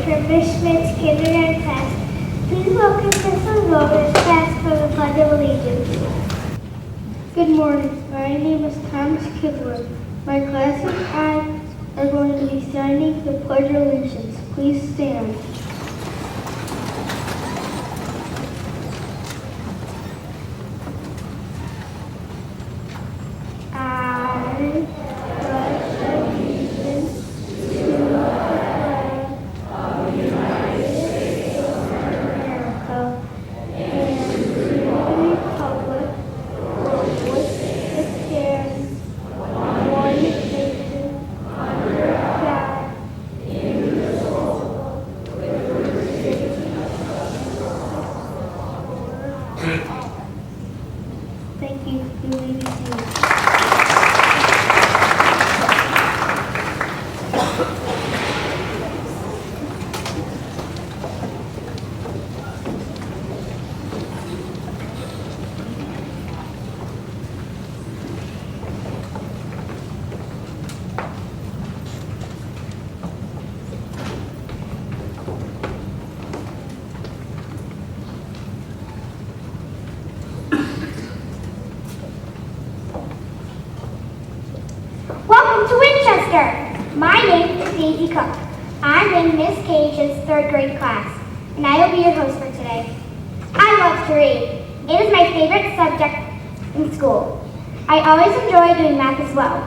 for Miss Schmidt's kindergarten class. Please welcome Principal Roberts class for the Pledge of Allegiance. Good morning. My name is Thomas Kibler. My class and I are going to be signing the Pledge of Allegiance. Please stand. Thank you. You may be seated. Welcome to Winchester. My name is Daisy Cook. I'm in Miss Cage's 3rd grade class, and I will be your host for today. I love to read. It is my favorite subject in school. I always enjoy doing math as well.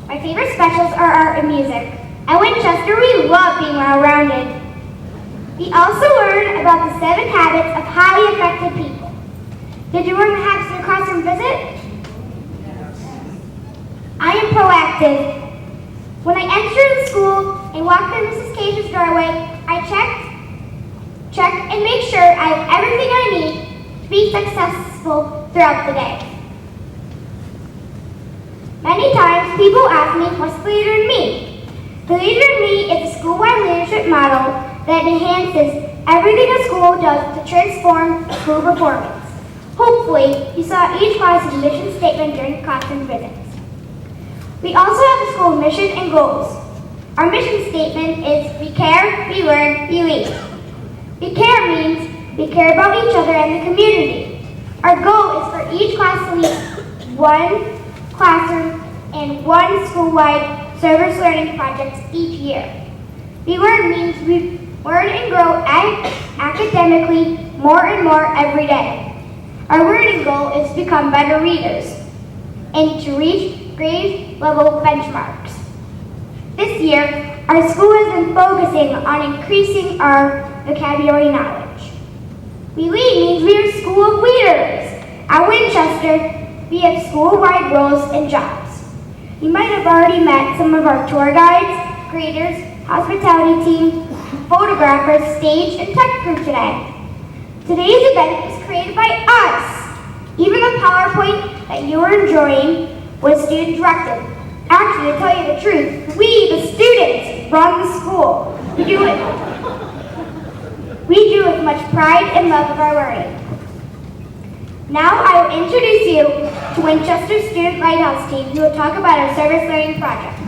My favorite specials are art and music. At Winchester, we love being well-rounded. We also learn about the 7 habits of highly effective people. Did you learn the habits in the classroom visit? I am proactive. When I enter the school and walk through Mrs. Cage's doorway, I check, and make sure I have everything I need to be successful throughout the day. Many times, people ask me, what's the leader in me? The leader in me is a school-wide leadership model that enhances everything a school does to transform school performance. Hopefully, you saw each class's mission statement during classroom visits. We also have a school mission and goals. Our mission statement is, we care, we learn, we lead. We care means we care about each other and the community. Our goal is for each class to lead 1 classroom and 1 school-wide service learning project each year. We learn means we learn and grow academically more and more every day. Our learning goal is to become better readers and to reach grade level benchmarks. This year, our school has been focusing on increasing our vocabulary knowledge. We lead means we are a school of leaders. At Winchester, we have school-wide roles and jobs. You might have already met some of our tour guides, graders, hospitality team, photographers, stage, and tech crew today. Today's event was created by us. Even the PowerPoint that you are enjoying was student-directed. Actually, to tell you the truth, we, the students, run the school. We do it with much pride and love of our learning. Now I will introduce you to Winchester Student Lighthouse Team, who will talk about our service learning projects.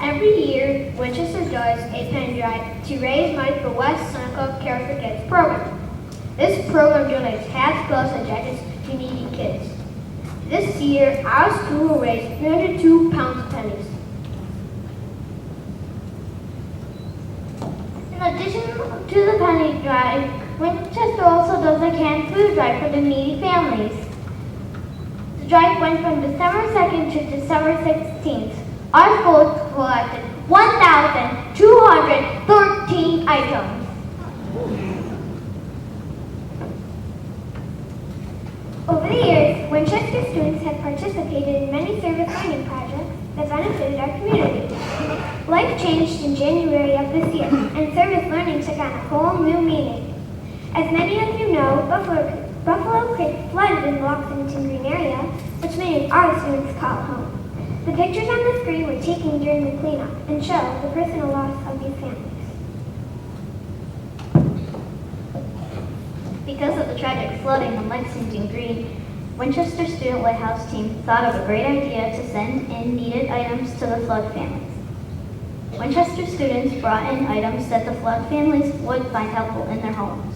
Every year, Winchester does a pen drive to raise money for West Seneca Care for Kids program. This program donates hats, gloves, and jackets to needy kids. This year, our school will raise 302 pounds of pennies. In addition to the penny drive, Winchester also does a canned food drive for the needy families. The drive went from December 2nd to December 16th. Our school collected 1,213 items. Over the years, Winchester students have participated in many service learning projects that benefited our community. Life changed in January of this year, and service learning took on a whole new meaning. As many of you know, Buffalo Creek flooded in the Lexington Green area, which many of our students call home. The pictures on the screen were taken during the cleanup and show the personal loss of these families. Because of the tragic flooding in Lexington Green, Winchester Student Lighthouse Team thought of a great idea to send in needed items to the flood families. Winchester students brought in items that the flood families would find helpful in their homes.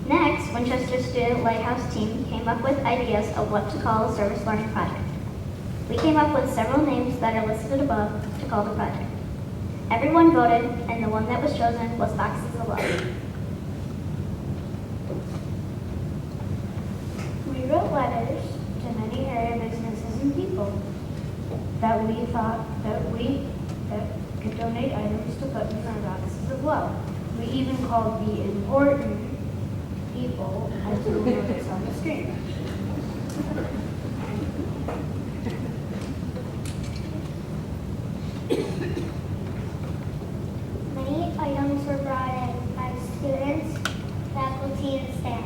Next, Winchester Student Lighthouse Team came up with ideas of what to call a service learning project. We came up with several names that are listed above to call the project. Everyone voted, and the one that was chosen was Boxes of Love. We wrote letters to many area businesses and people that we thought that could donate items to put in our boxes of love. We even called the important people, as you'll notice on the screen. Many items were brought in by students, faculty, and staff.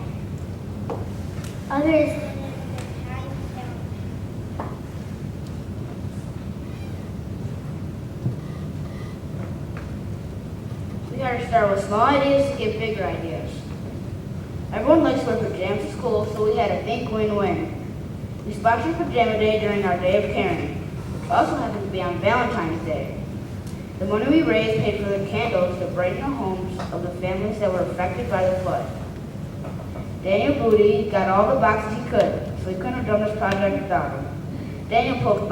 Others We had to start with small ideas to get bigger ideas. Everyone likes to wear pajamas to school, so we had to think win-win. We sponsored Pajama Day during our Day of Caring. It also happened to be on Valentine's Day. The money we raised paid for the candles to brighten the homes of the families that were affected by the flood. Daniel Booty got all the boxes he could, so he couldn't have done this project without him. Daniel put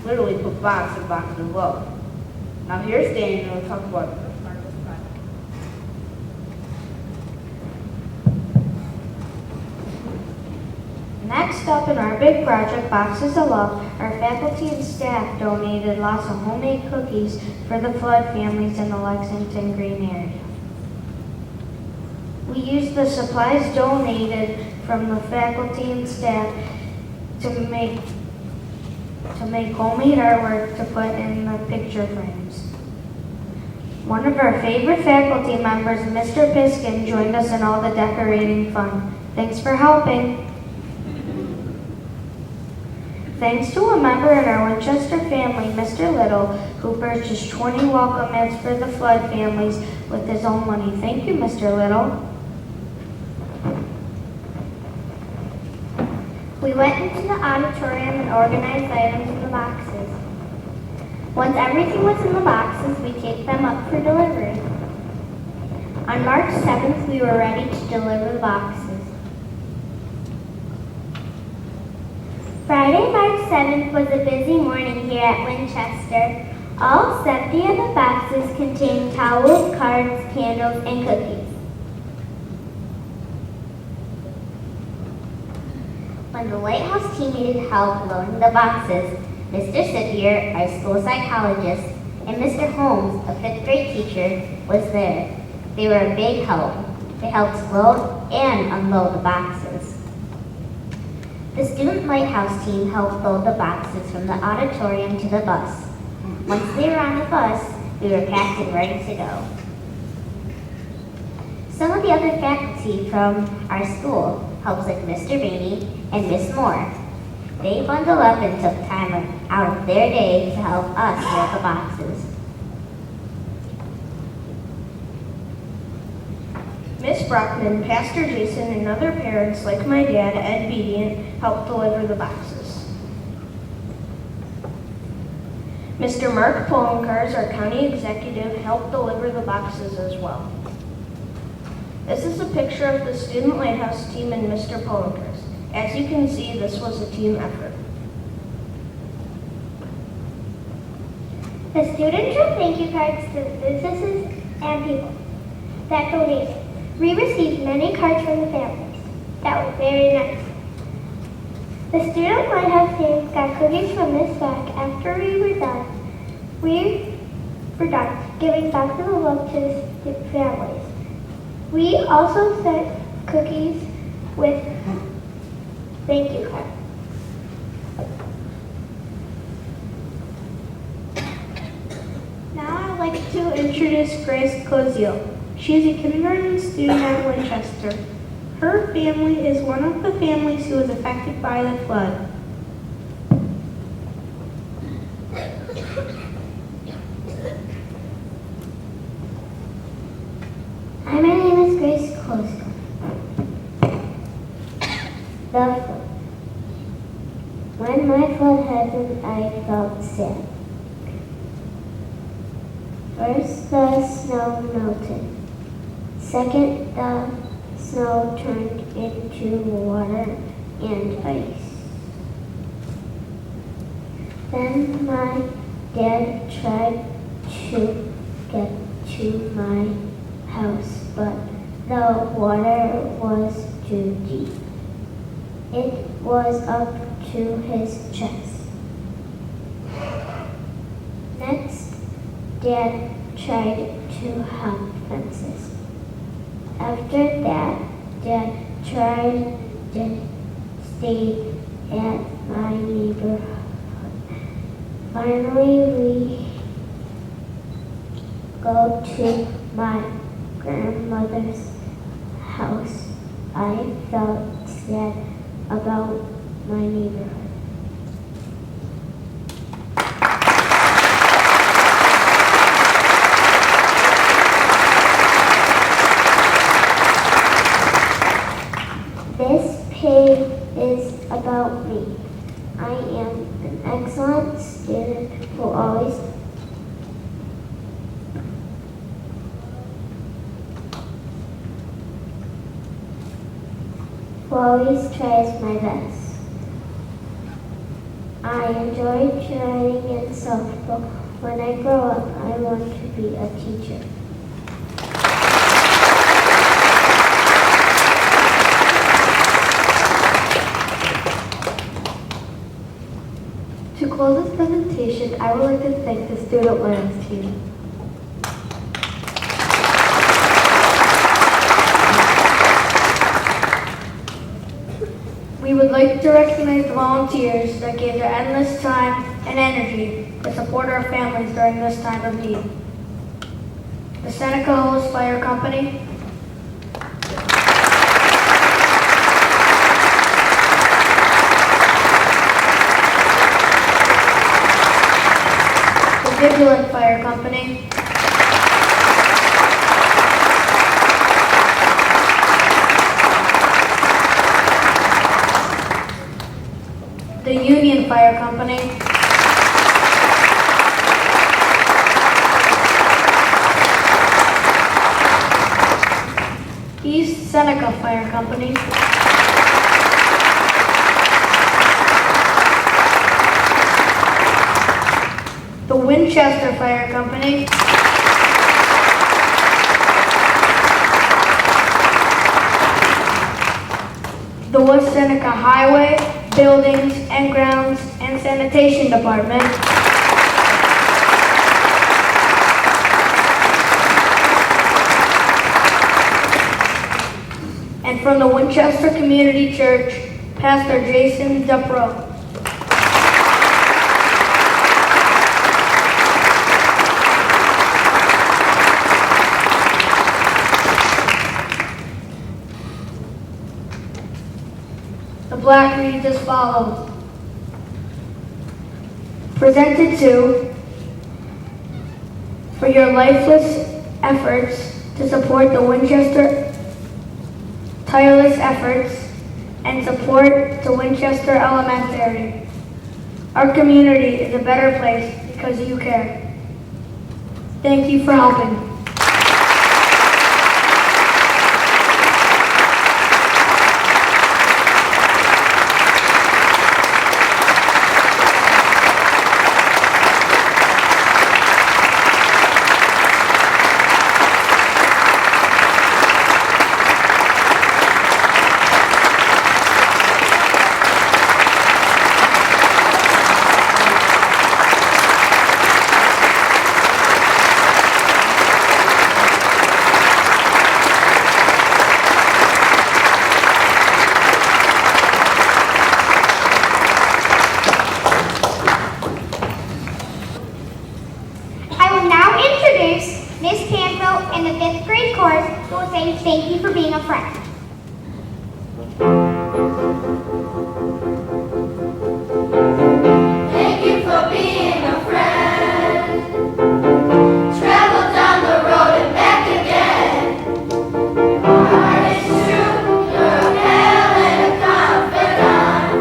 literally put boxes and boxes of love. Now here's Daniel to talk about the first part of this project. Next up in our big project, Boxes of Love, our faculty and staff donated lots of homemade cookies for the flood families in the Lexington Green area. We used the supplies donated from the faculty and staff to make homemade artwork to put in the picture frames. One of our favorite faculty members, Mr. Piskin, joined us in all the decorating fun. Thanks for helping. Thanks to a member in our Winchester family, Mr. Little, who purchased 20 welcome mats for the flood families with his own money. Thank you, Mr. Little. We went into the auditorium and organized items in the boxes. Once everything was in the boxes, we taped them up for delivery. On March 7th, we were ready to deliver the boxes. Friday, March 7th was a busy morning here at Winchester. All 70 of the boxes contained towels, cards, candles, and cookies. When the Lighthouse team needed help loading the boxes, Mr. Sipier, our school psychologist, and Mr. Holmes, a 5th grade teacher, was there. They were a big help. They helped load and unload the boxes. The Student Lighthouse team helped load the boxes from the auditorium to the bus. Once they were on the bus, we were packed and ready to go. Some of the other faculty from our school helped, like Mr. Rainey and Miss Moore. They bundled up and took time out of their day to help us load the boxes. Miss Brockman, Pastor Jason, and other parents like my dad, Ed Bedient, helped deliver the boxes. Mr. Mark Polenkars, our county executive, helped deliver the boxes as well. This is a picture of the Student Lighthouse team and Mr. Polenkars. As you can see, this was a team effort. The students wrote thank you cards to businesses and people that donated. We received many cards from the families. That was very nice. The Student Lighthouse team got cookies from this bag after we were done. We were done giving boxes of love to the families. We also sent cookies with thank you cards. Now I'd like to introduce Grace Cozio. She is a kindergarten student at Winchester. Her family is one of the families who was affected by the flood. Hi, my name is Grace Kloster. The flood. When my flood happened, I felt sad. First, the snow melted. Second, the snow turned into water and ice. Then my dad tried to get to my house, but the water was too deep. It was up to his chest. Next, Dad tried to hop fences. After that, Dad tried to stay at my neighborhood. Finally, we go to my grandmother's house. I felt sad about my neighborhood. This page is about me. I am an excellent student who always tries my best. I enjoy training in softball. When I grow up, I want to be a teacher. To close this presentation, I would like to thank the Student Lands team. We would like to recognize the volunteers that gave their endless time and energy to support our families during this time of need. The Seneca Hose Fire Company, the Vigilant Fire Company, the Union Fire Company, East Seneca Fire Company, the Winchester Fire Company, the West Seneca Highway, Buildings and Grounds and Sanitation Department, and from the Winchester Community Church, Pastor Jason Dupro. The plaque reads as follows. Presented to, for your lifeless efforts to support the Winchester, tireless efforts and support to Winchester Elementary. Our community is a better place because you care. Thank you for helping. I will now introduce Miss Canfield, and the 5th grade chorus who will say thank you for being a friend. Thank you for being a friend. Travel down the road and back again. Your heart is true, you're a pal and a confidant.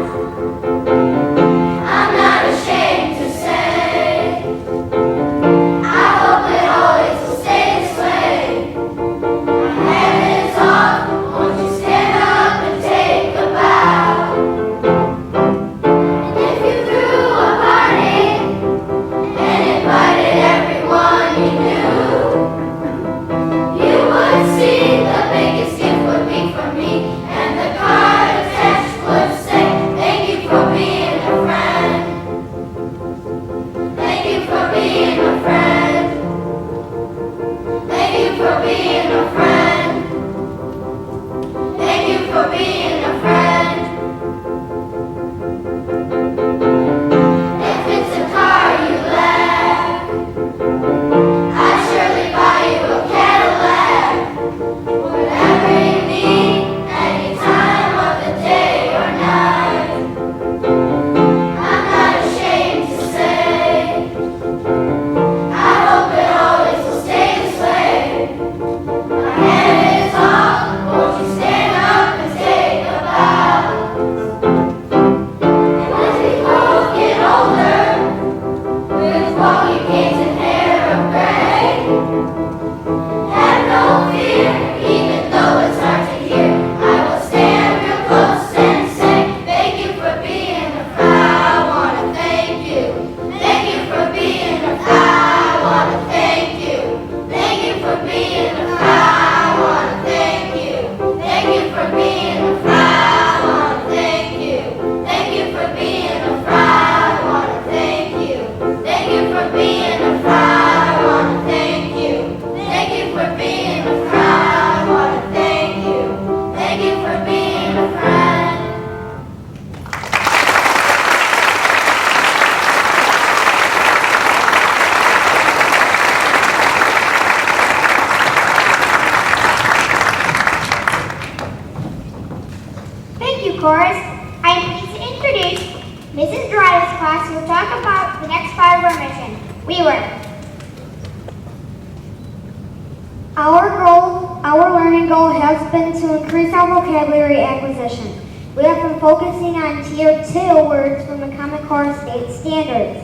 I'm not ashamed to say, I hope it always will stay this way. My head is off, won't you stand up and take a bow? And if you threw a party and invited everyone you knew, you would see the biggest gift would be from me, and the card attached would say, thank you for being a friend. Thank you for being a friend. Thank you for being a friend. Thank you for being a friend. If it's a car you lack, I'd surely buy you a Cadillac. Whatever you need, any time of the day or night. I'm not ashamed to say, I hope it always will stay this way. My hand is off, won't you stand up and take a bow? And as we both get older, with walking canes and hair of gray, have no fear, even though it's hard to hear. I will stand real close and say, thank you for being a friend. I wanna thank you. Thank you for being a friend. I wanna thank you. Thank you for being a friend. I wanna thank you. Thank you for being a friend. I wanna thank you. Thank you for being a friend. I wanna thank you. Thank you for being a friend. I wanna thank you. Thank you for being a friend. I wanna thank you. Thank you for being a friend. Thank you, chorus. I'm pleased to introduce Mrs. Dry's class who will talk about the next part of our mission. We work. Our learning goal has been to increase our vocabulary acquisition. We have been focusing on Tier 2 words from the Common Core State Standards.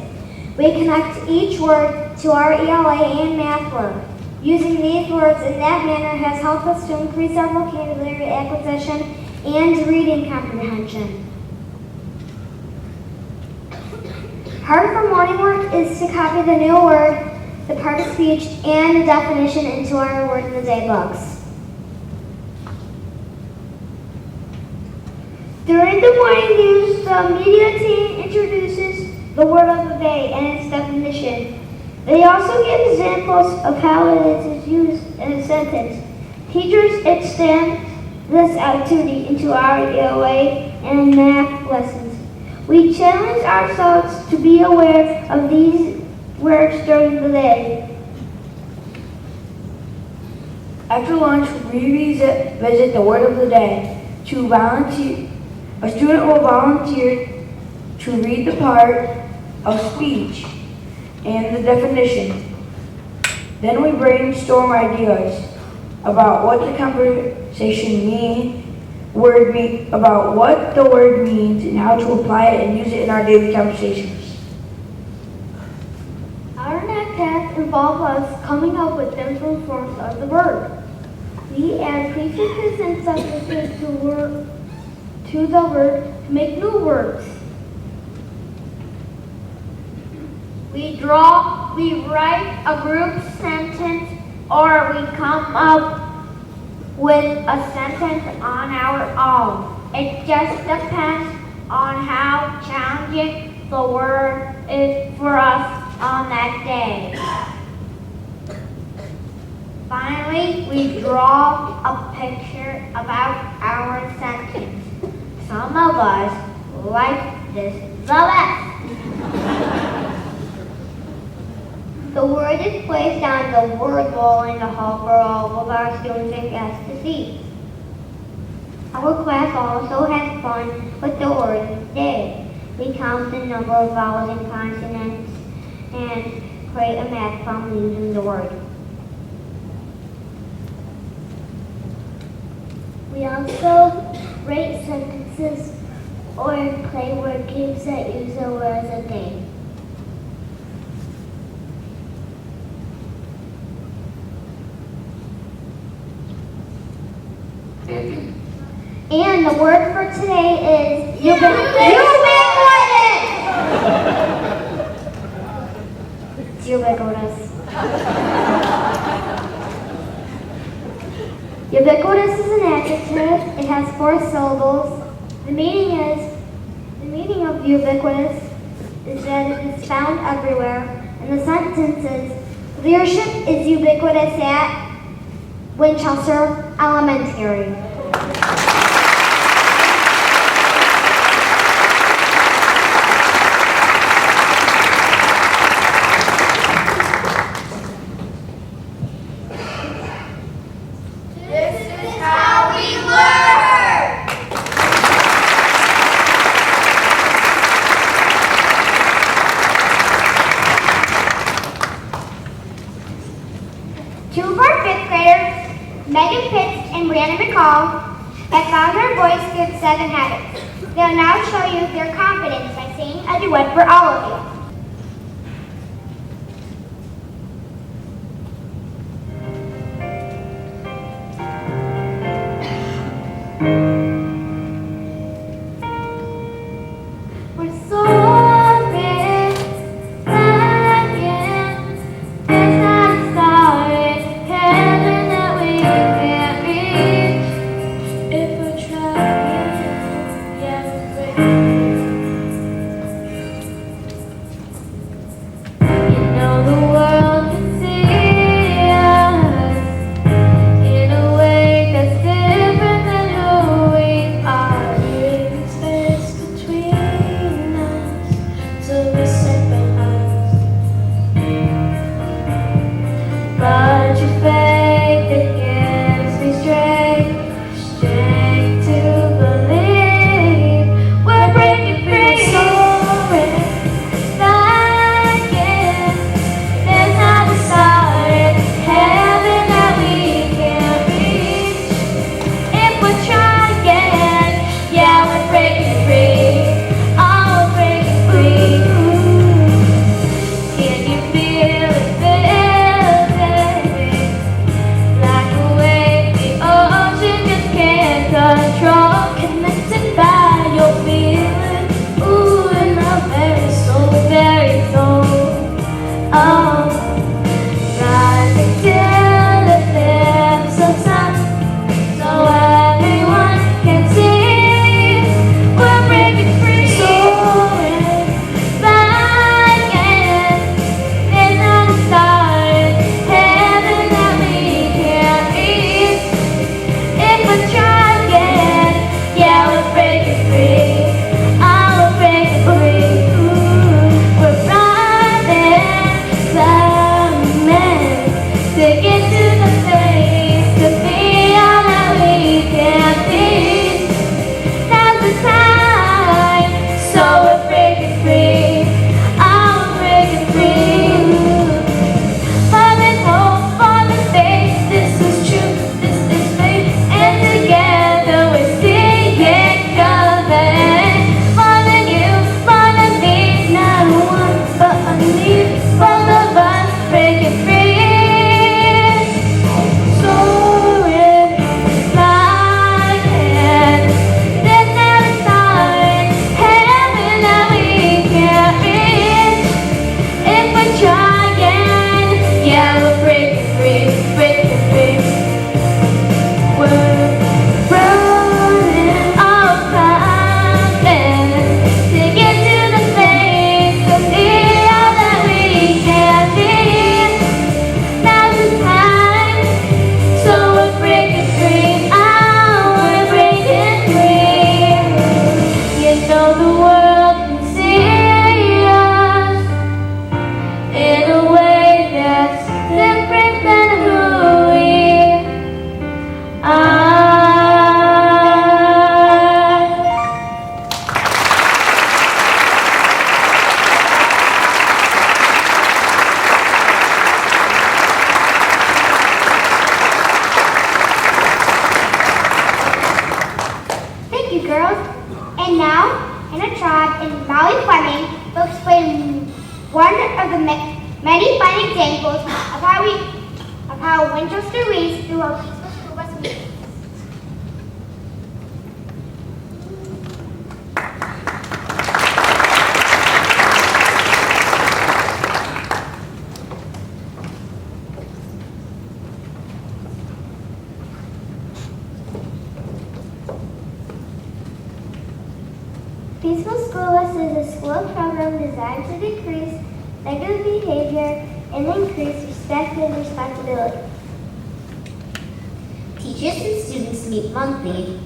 We connect each word to our ELA and math work. Using these words in that manner has helped us to increase our vocabulary acquisition and reading comprehension. Part of our morning work is to copy the new word, the part of speech, and the definition into our Word of the Day books. During the morning news, the media team introduces the word of the day and its definition. They also give examples of how it is used in a sentence. Teachers extend this activity into our ELA and math lessons. We challenge ourselves to be aware of these words during the day. After lunch, we visit the word of the day. A student will volunteer to read the part of speech and the definition. Then we brainstorm ideas about what the conversation about what the word means and how to apply it and use it in our daily conversations. Our next task involves us coming up with different forms of the word. We add prefixes and suffixes to the word to make new words. We write a group sentence, or we come up with a sentence on our own. It just depends on how challenging the word is for us on that day. Finally, we draw a picture about our sentence. Some of us like this the best. The word is placed on the word wall in the hall for all of our students and guests to see. Our class also has fun with the word today. We count the number of vowels and consonants and create a math problem using the word. We also write sentences or play word games that use the word as a name. And the word for today is ubiquitous. It's ubiquitous. Ubiquitous is an adjective. It has 4 syllables. The meaning of ubiquitous is that it is found everywhere. And the sentence is, leadership is ubiquitous at Winchester Elementary. This is how we learn. Two of our 5th graders, Megan Pitts and Brianna McCall, have found their voice through the 7 habits. They'll now show you their confidence by singing a duet for all of you. We're soaring, flying, there's not a star in heaven that we can't reach. If we're trying, yes, you know the world can see us in a way that's different than who we Vaughn and Molly Fleming will explain one of the many fun examples of how Winchester leads through our peaceful school bus meetings. Peaceful School Bus is a school program designed to decrease negative behavior and increase respect and responsibility. Teachers and students meet monthly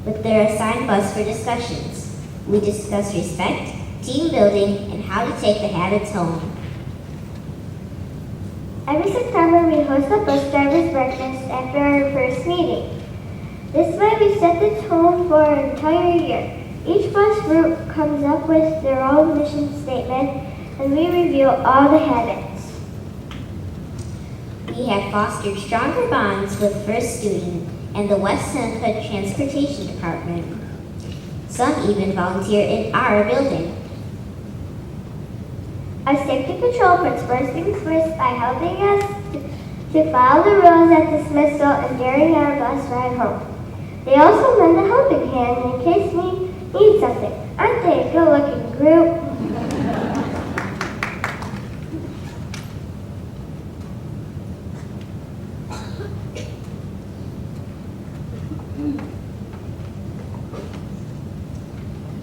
with their assigned bus for discussions. We discuss respect, team building, and how to take the habits home. Every September, we host a bus driver's breakfast after our first meeting. This way, we set the tone for an entire year. Each bus route comes up with their own mission statement, and we review all the habits. We have fostered stronger bonds with First Student and the West Seneca Transportation Department. Some even volunteer in our building. Our safety patrol puts first things first by helping us to follow the rules at dismissal and during our bus ride home. They also lend a helping hand in case we need something. Aren't they a good-looking group?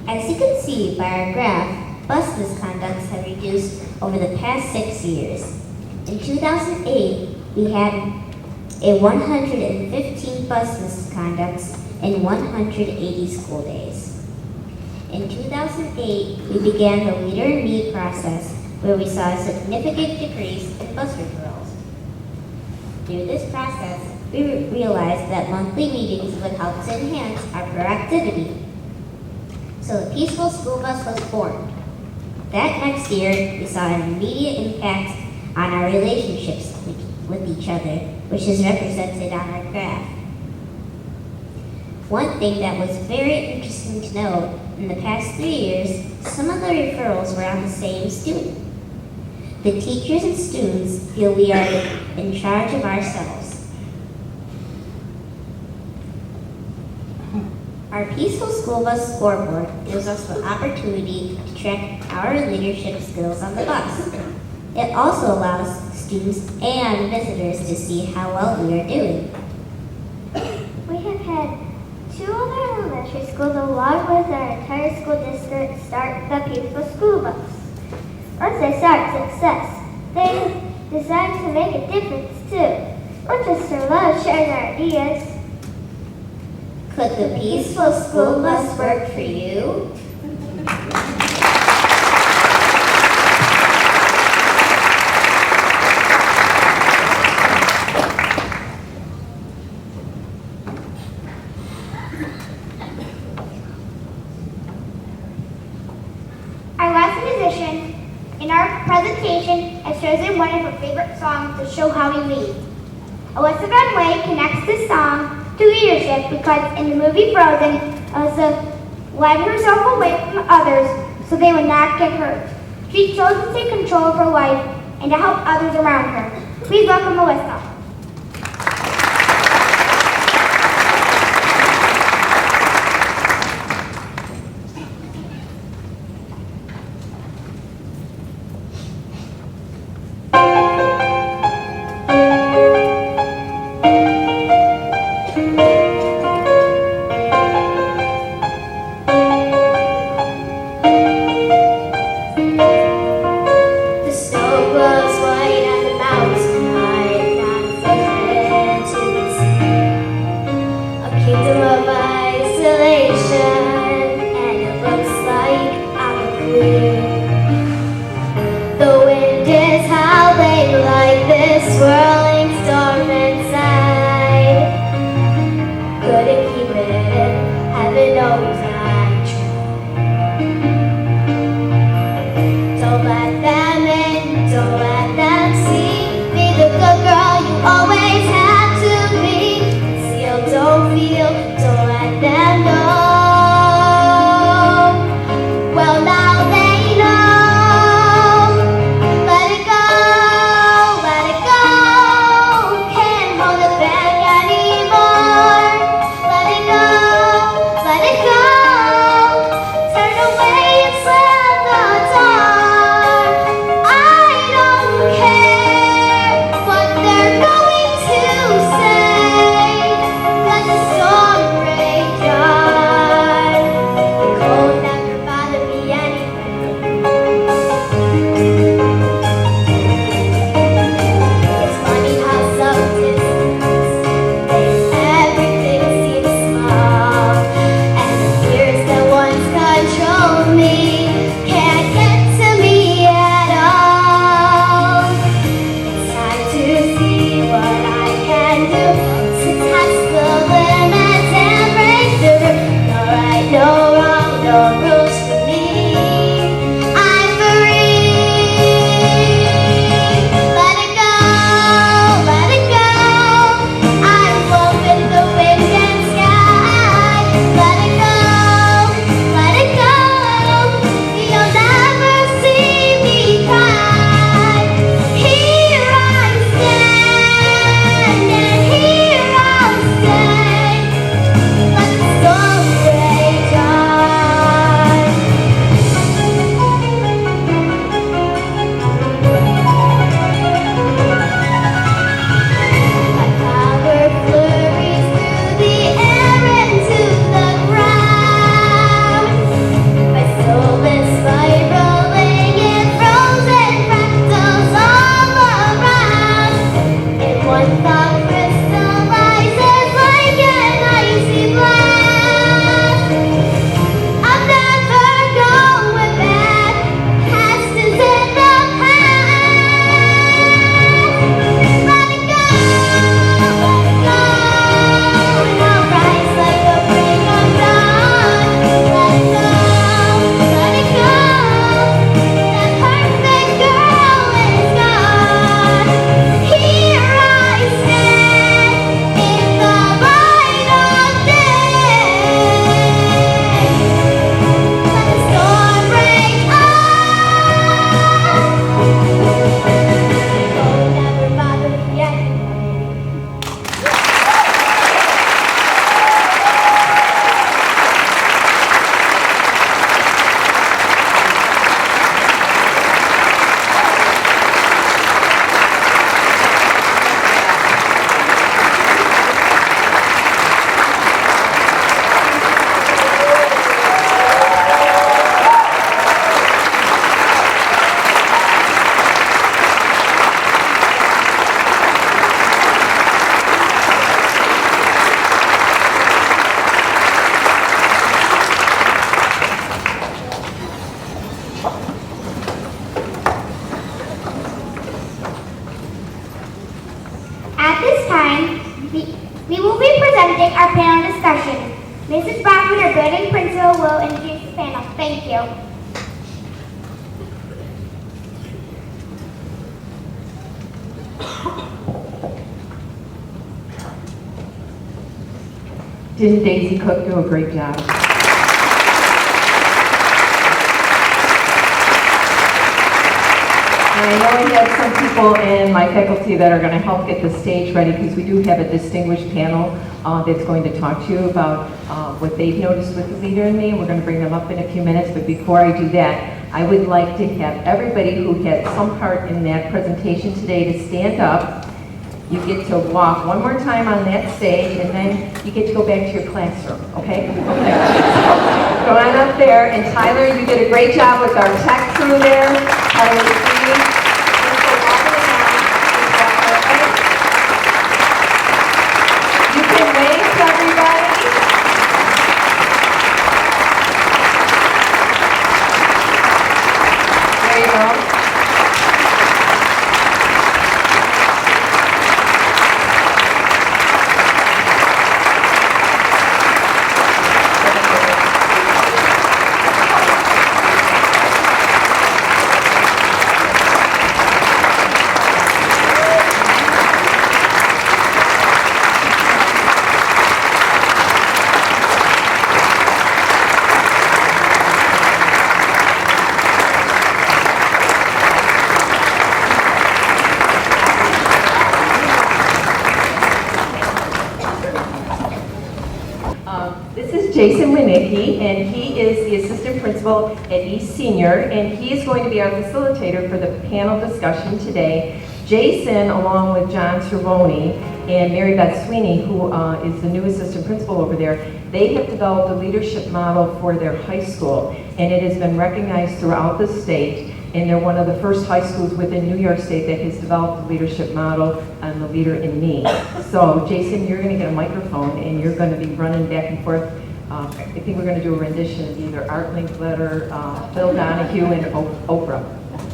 As you can see by our graph, bus misconducts have reduced over the past 6 years. In 2008, we had a 115 bus misconducts in 180 school days. In 2008, we began the Leader in Me process, where we saw a significant decrease in bus referrals. Through this process, we realized that monthly meetings would help to enhance our proactivity. So the Peaceful School Bus was formed. That next year, we saw an immediate impact on our relationships with each other, which is represented on our graph. One thing that was very interesting to note, in the past 3 years, some of the referrals were on the same student. The teachers and students feel we are in charge of ourselves. Our Peaceful School Bus scoreboard gives us the opportunity to track our leadership skills on the bus. It also allows students and visitors to see how well we are doing. We have had 2 other elementary schools along with our entire school district start the Peaceful School Bus. Once they start success, they decide to make a difference too. Winchester loves sharing our ideas. Could the Peaceful School Bus work for you? Our last musician in our presentation has chosen one of her favorite songs to show how we lead. Alyssa Van Way connects this song to leadership because in the movie Frozen, Elsa led herself away from others so they would not get hurt. She chose to take control of her life and to help others around her. Please welcome Alyssa. The snow glows white on the mountain high, not Once the crystallizes like an icy blast, I'm never going back. Past is in the past. Let it go, and I'll rise like a break of dawn. Let it go, let it go. That perfect girl is gone. Here I stand in the light of day. Let the storm break on. Oh, never bother me anyway. At this time, we will be presenting our panel discussion. Mrs. Bachman, our building principal, will introduce the panel. Thank you. Didn't Daisy Cook do a great job? And I know we have some people in my faculty that are going to help get the stage ready because we do have a distinguished panel that's going to talk to you about what they've noticed with the Leader in Me. We're going to bring them up in a few minutes, but before I do that, I would like to have everybody who had some part in that presentation today to stand up. You get to walk one more time on that stage, and then you get to go back to your classroom, okay? Go on up there, and Tyler, you did a great job with our tech crew there. Tyler, you can wave to everybody. There you go. This is Jason Winicki, and he is the assistant principal at East Senior, and he is going to be our facilitator for the panel discussion today. Jason, along with John Cervoni and Mary Beth Sweeney, who is the new assistant principal over there, they have developed a leadership model for their high school, and it has been recognized throughout the state. And they're one of the first high schools within New York State that has developed the leadership model on the Leader in Me. So, Jason, you're going to get a microphone and you're going to be running back and forth. I think we're going to do a rendition of either Art Linkletter, Phil Donahue, and Oprah.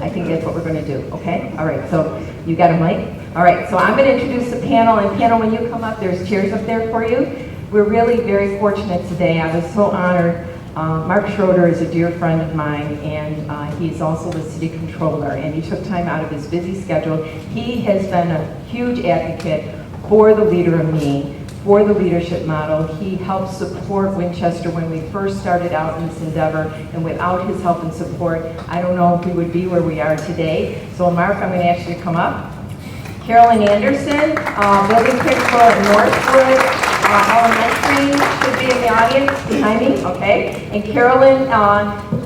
I think that's what we're going to do, okay? All right, so you got a mic? All right, so I'm going to introduce the panel. And panel, when you come up, there's chairs up there for you. We're really very fortunate today. I was so honored. Mark Schroeder is a dear friend of mine, and he's also the city controller, and he took time out of his busy schedule. He has been a huge advocate for the Leader in Me, for the leadership model. He helped support Winchester when we first started out in this endeavor, and without his help and support, I don't know if we would be where we are today. So Mark, I'm going to ask you to come up. Carolyn Anderson, building principal at Northwood Elementary, should be in the audience behind me, okay? And Carolyn,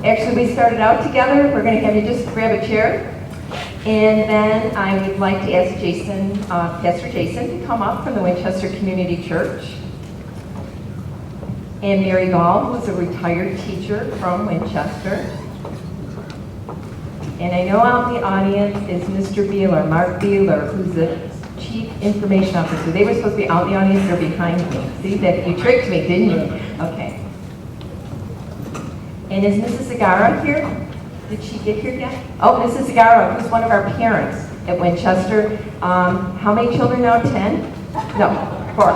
actually we started out together. We're going to have you just grab a chair. And then I would like to ask Jason, Pastor Jason, to come up from the Winchester Community Church. And Mary Gall, who's a retired teacher from Winchester. And I know out in the audience is Mr. Beeler, Mark Beeler, who's the Chief Information Officer. They were supposed to be out in the audience, they're behind me. See, that you tricked me, didn't you? Okay. And is Mrs. Zagara here? Did she get here yet? Oh, Mrs. Zagara, who's one of our parents at Winchester. How many children now? 10? No, 4. Oh,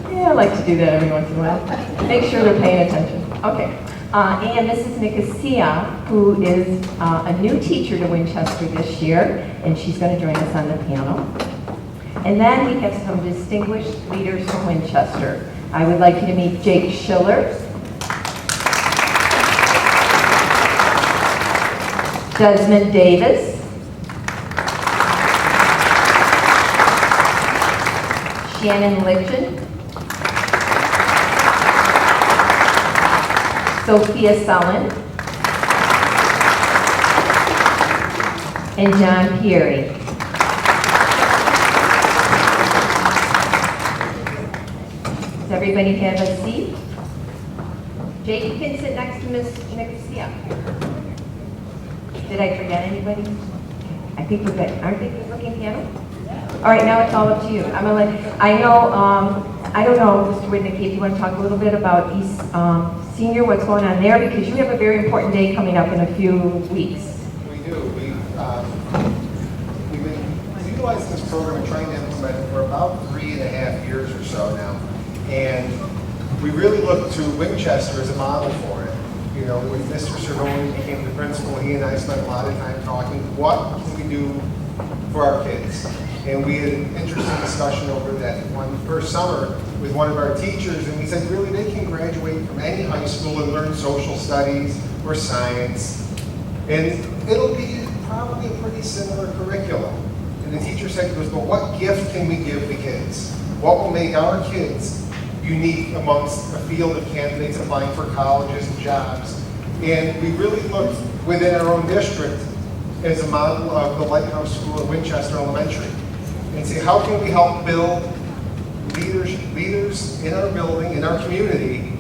4. Yeah, I like to do that every once in a while. Make sure they're paying attention. Okay. And Mrs. Nicosia, who is a new teacher to Winchester this year, and she's going to join us on the piano. And then we have some distinguished leaders from Winchester. I would like you to meet Jake Schiller, Desmond Davis, Shannon Lichten, Sophia Sullen, and John Peary. Does everybody have a seat? Jake, you can sit next to Miss Nicosia. Did I forget anybody? I think we're good. Aren't they good looking piano? All right, now it's all up to you. I don't know, Mr. Whitnick, if you want to talk a little bit about East Senior, what's going on there, because you have a very important day coming up in a few weeks. We do. We've been utilizing this program and trying to implement it for about 3.5 years or so now. And we really look to Winchester as a model for it. You know, when Mr. Cervoni became the principal, he and I spent a lot of time talking, what can we do for our kids? And we had an interesting discussion over that one first summer with one of our teachers, and we said, really, they can graduate from any high school and learn social studies or science, and it'll be probably a pretty similar curriculum. And the teacher said to us, but what gift can we give the kids? What will make our kids unique amongst a field of candidates applying for colleges and jobs? And we really looked within our own district as a model of the Lighthouse School at Winchester Elementary, and say, how can we help build leaders in our building, in our community,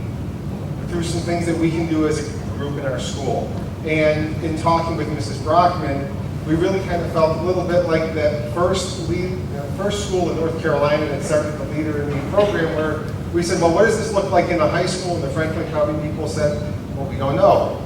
through some things that we can do as a group in our school. And in talking with Mrs. Brockman, we really kind of felt a little bit like that first school in North Carolina that started the Leader in Me program, where we said, well, what does this look like in a high school? And the Franklin County people said, well, we don't know.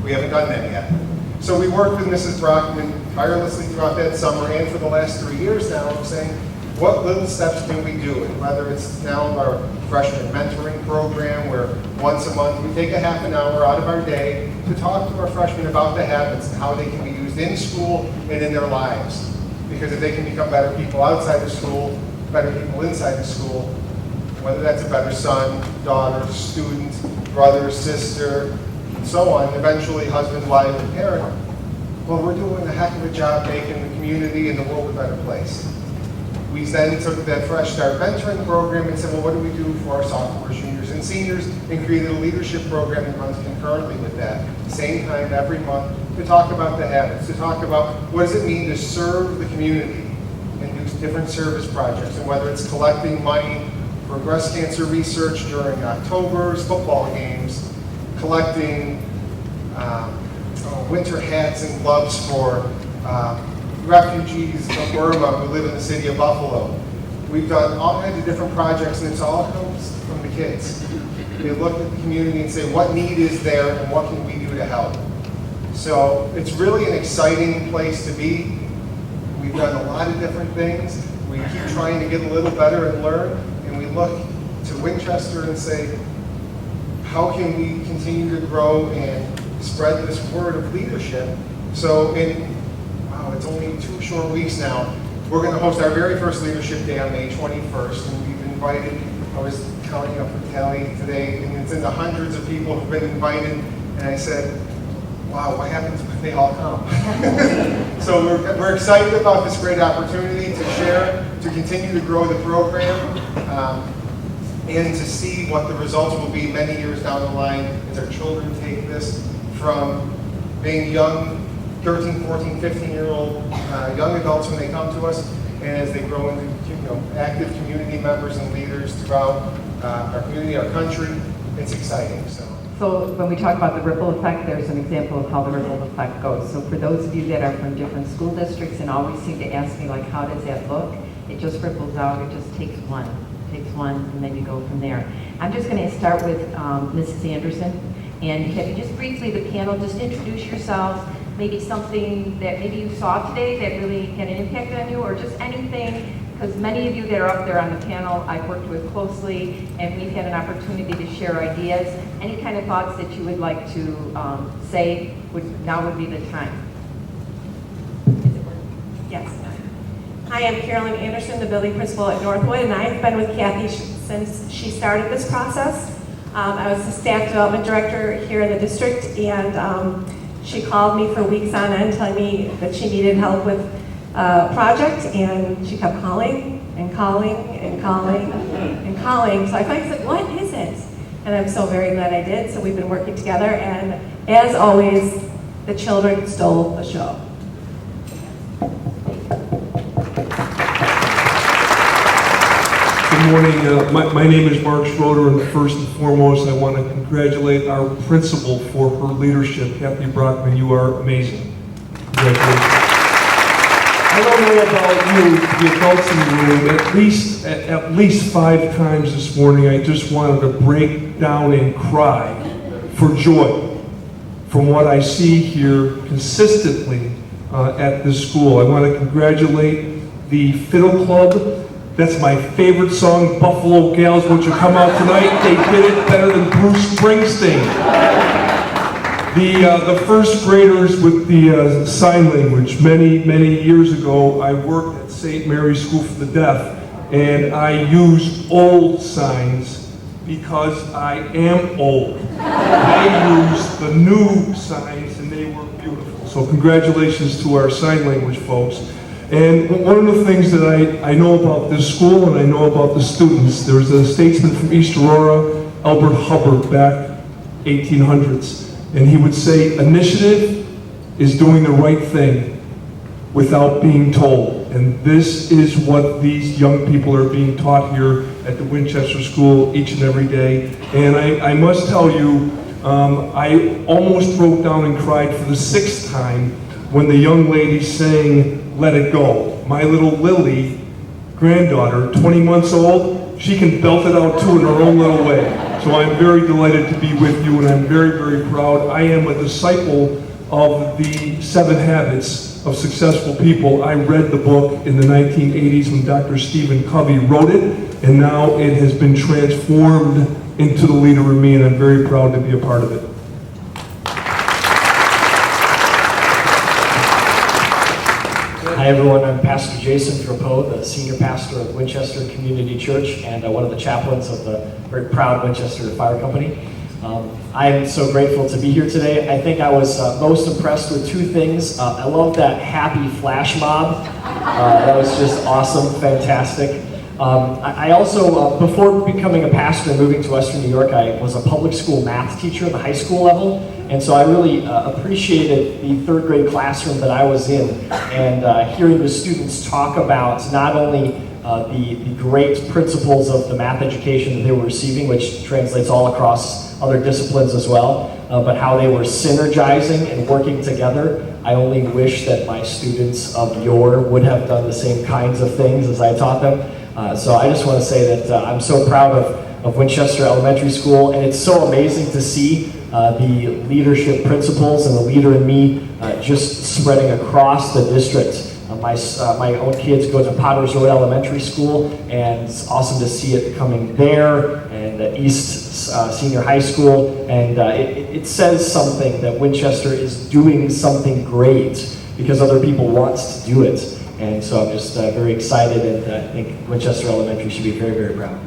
We haven't done that yet. So we worked with Mrs. Brockman tirelessly throughout that summer and for the last 3 years now of saying, what little steps can we do? And whether it's now our freshman mentoring program, where once a month we take a half an hour out of our day to talk to our freshmen about the habits and how they can be used in school and in their lives. Because if they can become better people outside of school, better people inside the school, whether that's a better son, daughter, student, brother, sister, and so on, eventually husband, wife, and parent, well, we're doing a heck of a job making the community and the world a better place. We then took that Fresh Start mentoring program and said, well, what do we do for our sophomores, juniors, and seniors, and created a leadership program that runs concurrently with that. Same time every month to talk about the habits, to talk about what does it mean to serve the community and do different service projects, and whether it's collecting money for breast cancer research during October's football games, collecting winter hats and gloves for refugees from Burma who live in the city of Buffalo. We've done all kinds of different projects, and it's all comes from the kids. They look at the community and say, what need is there and what can we do to help? So it's really an exciting place to be. We've done a lot of different things. We keep trying to get a little better and learn, and we look to Winchester and say, how can we continue to grow and spread this word of leadership? So it's only 2 short weeks now. We're going to host our very first Leadership Day on May 21st, and we've invited, I was counting up the tally today, and it's in the hundreds of people who've been invited, and I said, wow, what happens when they all come? So we're excited about this great opportunity to share, to continue to grow the program, and to see what the results will be many years down the line as our children take this from being young, 13, 14, 15-year-old young adults when they come to us, and as they grow into active community members and leaders throughout our community, our country. It's exciting. So So when we talk about the ripple effect, there's an example of how the ripple effect goes. So for those of you that are from different school districts and always seem to ask me, like, how does that look? It just ripples out. It just takes one, and then you go from there. I'm just going to start with Mrs. Anderson. And have you just briefly, the panel, just introduce yourselves, maybe something that maybe you saw today that really had an impact on you, or just anything, because many of you that are up there on the panel I've worked with closely, and we've had an opportunity to share ideas. Any kind of thoughts that you would like to say, now would be the time. Yes. Hi, I'm Carolyn Anderson, the building principal at Northwood, and I've been with Kathy since she started this process. I was the staff development director here in the district, and she called me for weeks on end telling me that she needed help with a project, and she kept calling and calling and calling and calling. So I finally said, what is it? And I'm so very glad I did. So we've been working together, and as always, the children stole the show. Good morning. My name is Mark Schroeder, and first and foremost, I want to congratulate our principal for her leadership. Kathy Brockman, you are amazing. Congratulations. I don't know about you, the adults in the room, at least 5 times this morning, I just wanted to break down and cry for joy from what I see here consistently at this school. I want to congratulate the Fiddle Club. That's my favorite song, Buffalo Gals, won't you come out tonight? They did it better than Bruce Springsteen. The first graders with the sign language. Many years ago, I worked at St. Mary's School for the Deaf, and I used old signs because I am old. I used the new signs, and they were beautiful. So congratulations to our sign language folks. And one of the things that I know about this school and I know about the students, there was a statesman from East Aurora, Albert Hubbard, back 1800s, and he would say, initiative is doing the right thing without being told. And this is what these young people are being taught here at the Winchester School each and every day. And I must tell you, I almost broke down and cried for the 6th time when the young lady sang Let It Go. My little Lily, granddaughter, 20 months old, she can belt it out too in her own little way. So I'm very delighted to be with you, and I'm very proud. I am a disciple of the 7 Habits of Successful People. I read the book in the 1980s when Dr. Stephen Covey wrote it, and now it has been transformed into the leader in me, and I'm very proud to be a part of it. Hi everyone, I'm Pastor Jason Drapeau, the senior pastor of Winchester Community Church and one of the chaplains of the very proud Winchester Fire Company. I am so grateful to be here today. I think I was most impressed with 2 things. I love that happy flash mob. That was just awesome, fantastic. I also, before becoming a pastor and moving to Western New York, I was a public school math teacher at the high school level, and so I really appreciated the 3rd grade classroom that I was in, and hearing the students talk about not only the great principles of the math education that they were receiving, which translates all across other disciplines as well, but how they were synergizing and working together. I only wish that my students of yore would have done the same kinds of things as I taught them. So I just want to say that I'm so proud of Winchester Elementary School, and it's so amazing to see the leadership principles and the leader in me just spreading across the district. My own kids go to Potters Road Elementary School, and it's awesome to see it coming there, and East Senior High School, and it says something that Winchester is doing something great because other people want to do it. And so I'm just very excited, and I think Winchester Elementary should be very proud.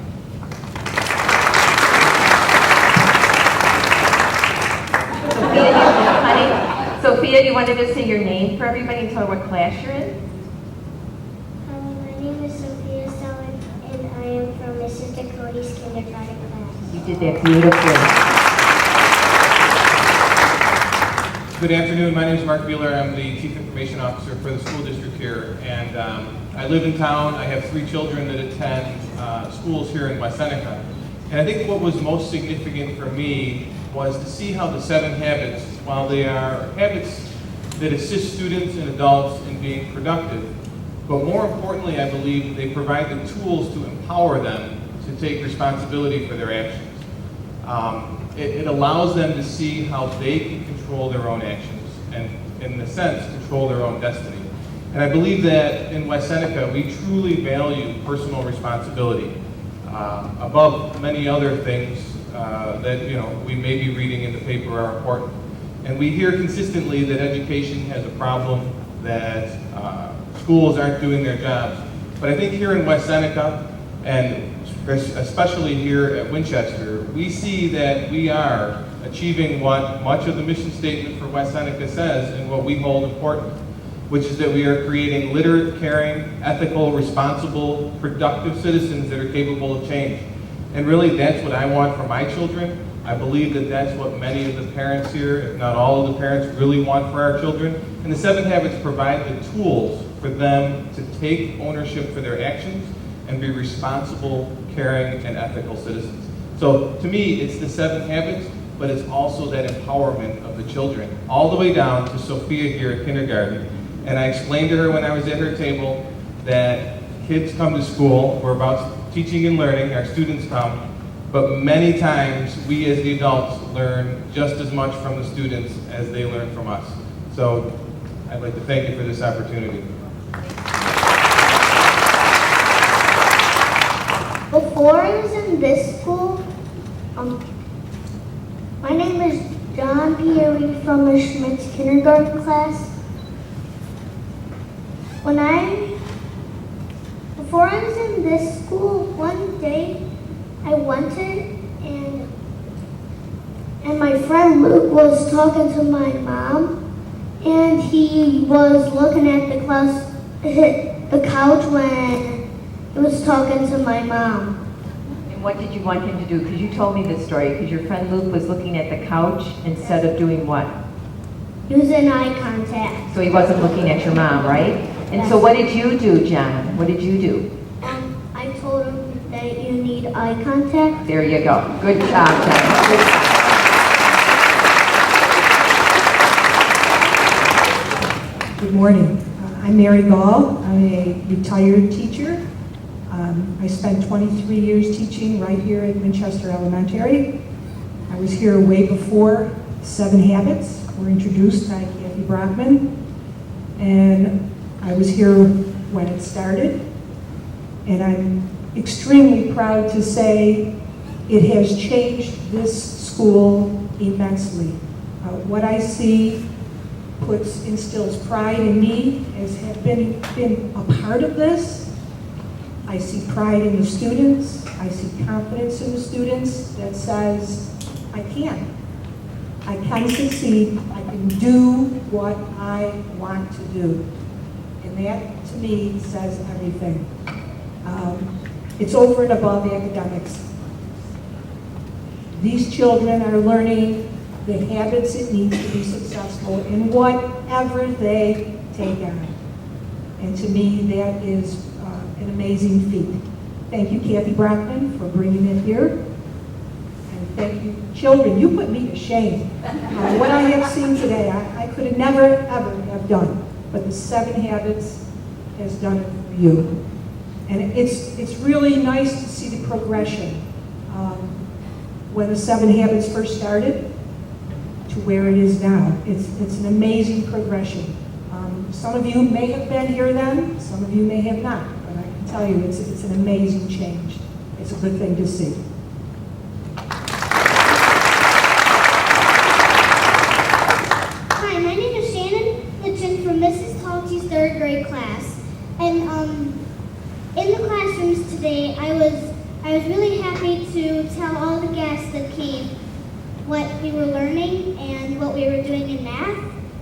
Sophia, you wanted to say your name for everybody and tell her what class you're in? My name is Sophia Sullivan, and I am from Mrs. Dakota's kindergarten class. You did that beautifully. Good afternoon, my name is Mark Beeler. I'm the Chief Information Officer for the school district here, and I live in town. I have 3 children that attend schools here in West Seneca. And I think what was most significant for me was to see how the 7 habits, while they are habits that assist students and adults in being productive, but more importantly, I believe they provide the tools to empower them to take responsibility for their actions. It allows them to see how they can control their own actions and, in a sense, control their own destiny. And I believe that in West Seneca, we truly value personal responsibility above many other things that we may be reading in the paper are important. And we hear consistently that education has a problem, that schools aren't doing their jobs. But I think here in West Seneca, and especially here at Winchester, we see that we are achieving what much of the mission statement for West Seneca says and what we hold important, which is that we are creating literate, caring, ethical, responsible, productive citizens that are capable of change. And really, that's what I want for my children. I believe that that's what many of the parents here, if not all of the parents, really want for our children. And the 7 habits provide the tools for them to take ownership for their actions and be responsible, caring, and ethical citizens. So to me, it's the 7 habits, but it's also that empowerment of the children, all the way down to Sophia here at kindergarten. And I explained to her when I was at her table that kids come to school, we're about teaching and learning, our students come, but many times we as the adults learn just as much from the students as they learn from us. So I'd like to thank you for this opportunity. Before I was in this school, my name is John Pierre from the Schmitz kindergarten class. Before I was in this school, one day I went in and my friend Luke was talking to my mom, and he was looking at the couch when he was talking to my mom. And what did you want him to do? Because you told me this story, because your friend Luke was looking at the couch instead of doing what? Using eye contact. So he wasn't looking at your mom, right? And so what did you do, John? What did you do? I told him that you need eye contact. There you go. Good job, John. Good job. Good morning. I'm Mary Gall. I'm a retired teacher. I spent 23 years teaching right here at Winchester Elementary. I was here way before 7 Habits were introduced by Kathy Brockman, and I was here when it started. And I'm extremely proud to say it has changed this school immensely. What I see instills pride in me as have been a part of this. I see pride in the students. I see confidence in the students that says, I can succeed. I can do what I want to do. And that, to me, says everything. It's over and above academics. These children are learning the habits it needs to be successful in whatever they take on. And to me, that is an amazing feat. Thank you, Kathy Brockman, for bringing it here. And thank you, children. You put me to shame. What I have seen today, I could have never, ever have done. But the 7 Habits has done it for you. And it's really nice to see the progression. When the 7 Habits first started to where it is now. It's an amazing progression. Some of you may have been here then, some of you may have not, but I can tell you it's an amazing change. It's a good thing to see. Hi, my name is Shannon Litchin from Mrs. Talty's 3rd grade class. And in the classrooms today, I was really happy to tell all the guests that came what we were learning and what we were doing in math,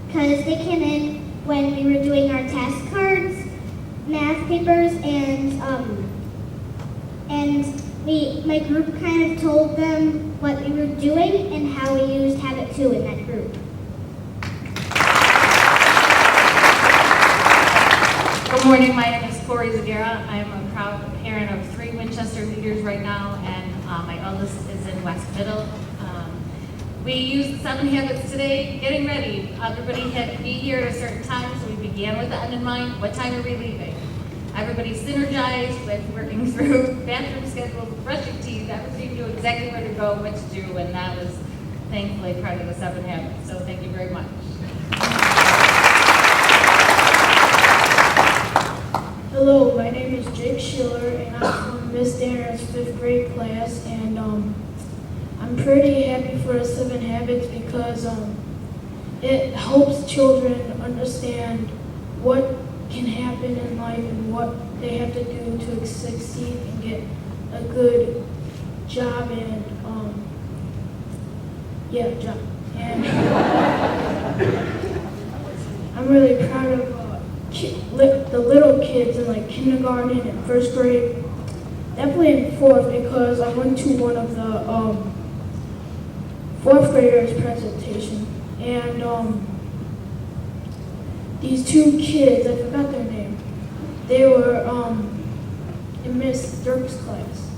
because they came in when we were doing our task cards, math papers, and my group kind of told them what we were doing and how we used Habit 2 in that group. Good morning, my name is Corey Zagara. I am a proud parent of 3 Winchester leaders right now, and my eldest is in West Middle. We used the 7 habits today, getting ready. Everybody had to be here at a certain time, so we began with the end in mind. What time are we leaving? Everybody synergized with working through bathroom schedules, brushing teeth. Everybody knew exactly where to go, what to do, and that was thankfully part of the 7 habits. So thank you very much. Hello, my name is Jake Schiller, and I'm from Miss Danner's 5th grade class, and I'm pretty happy for the 7 habits because it helps children understand what can happen in life and what they have to do to succeed and get a good job and job. And I'm really proud of the little kids in like kindergarten and 1st grade. Definitely in 4th because I went to one of the 4th graders presentation, and these 2 kids, I forgot their name, they were in Miss Dirk's class,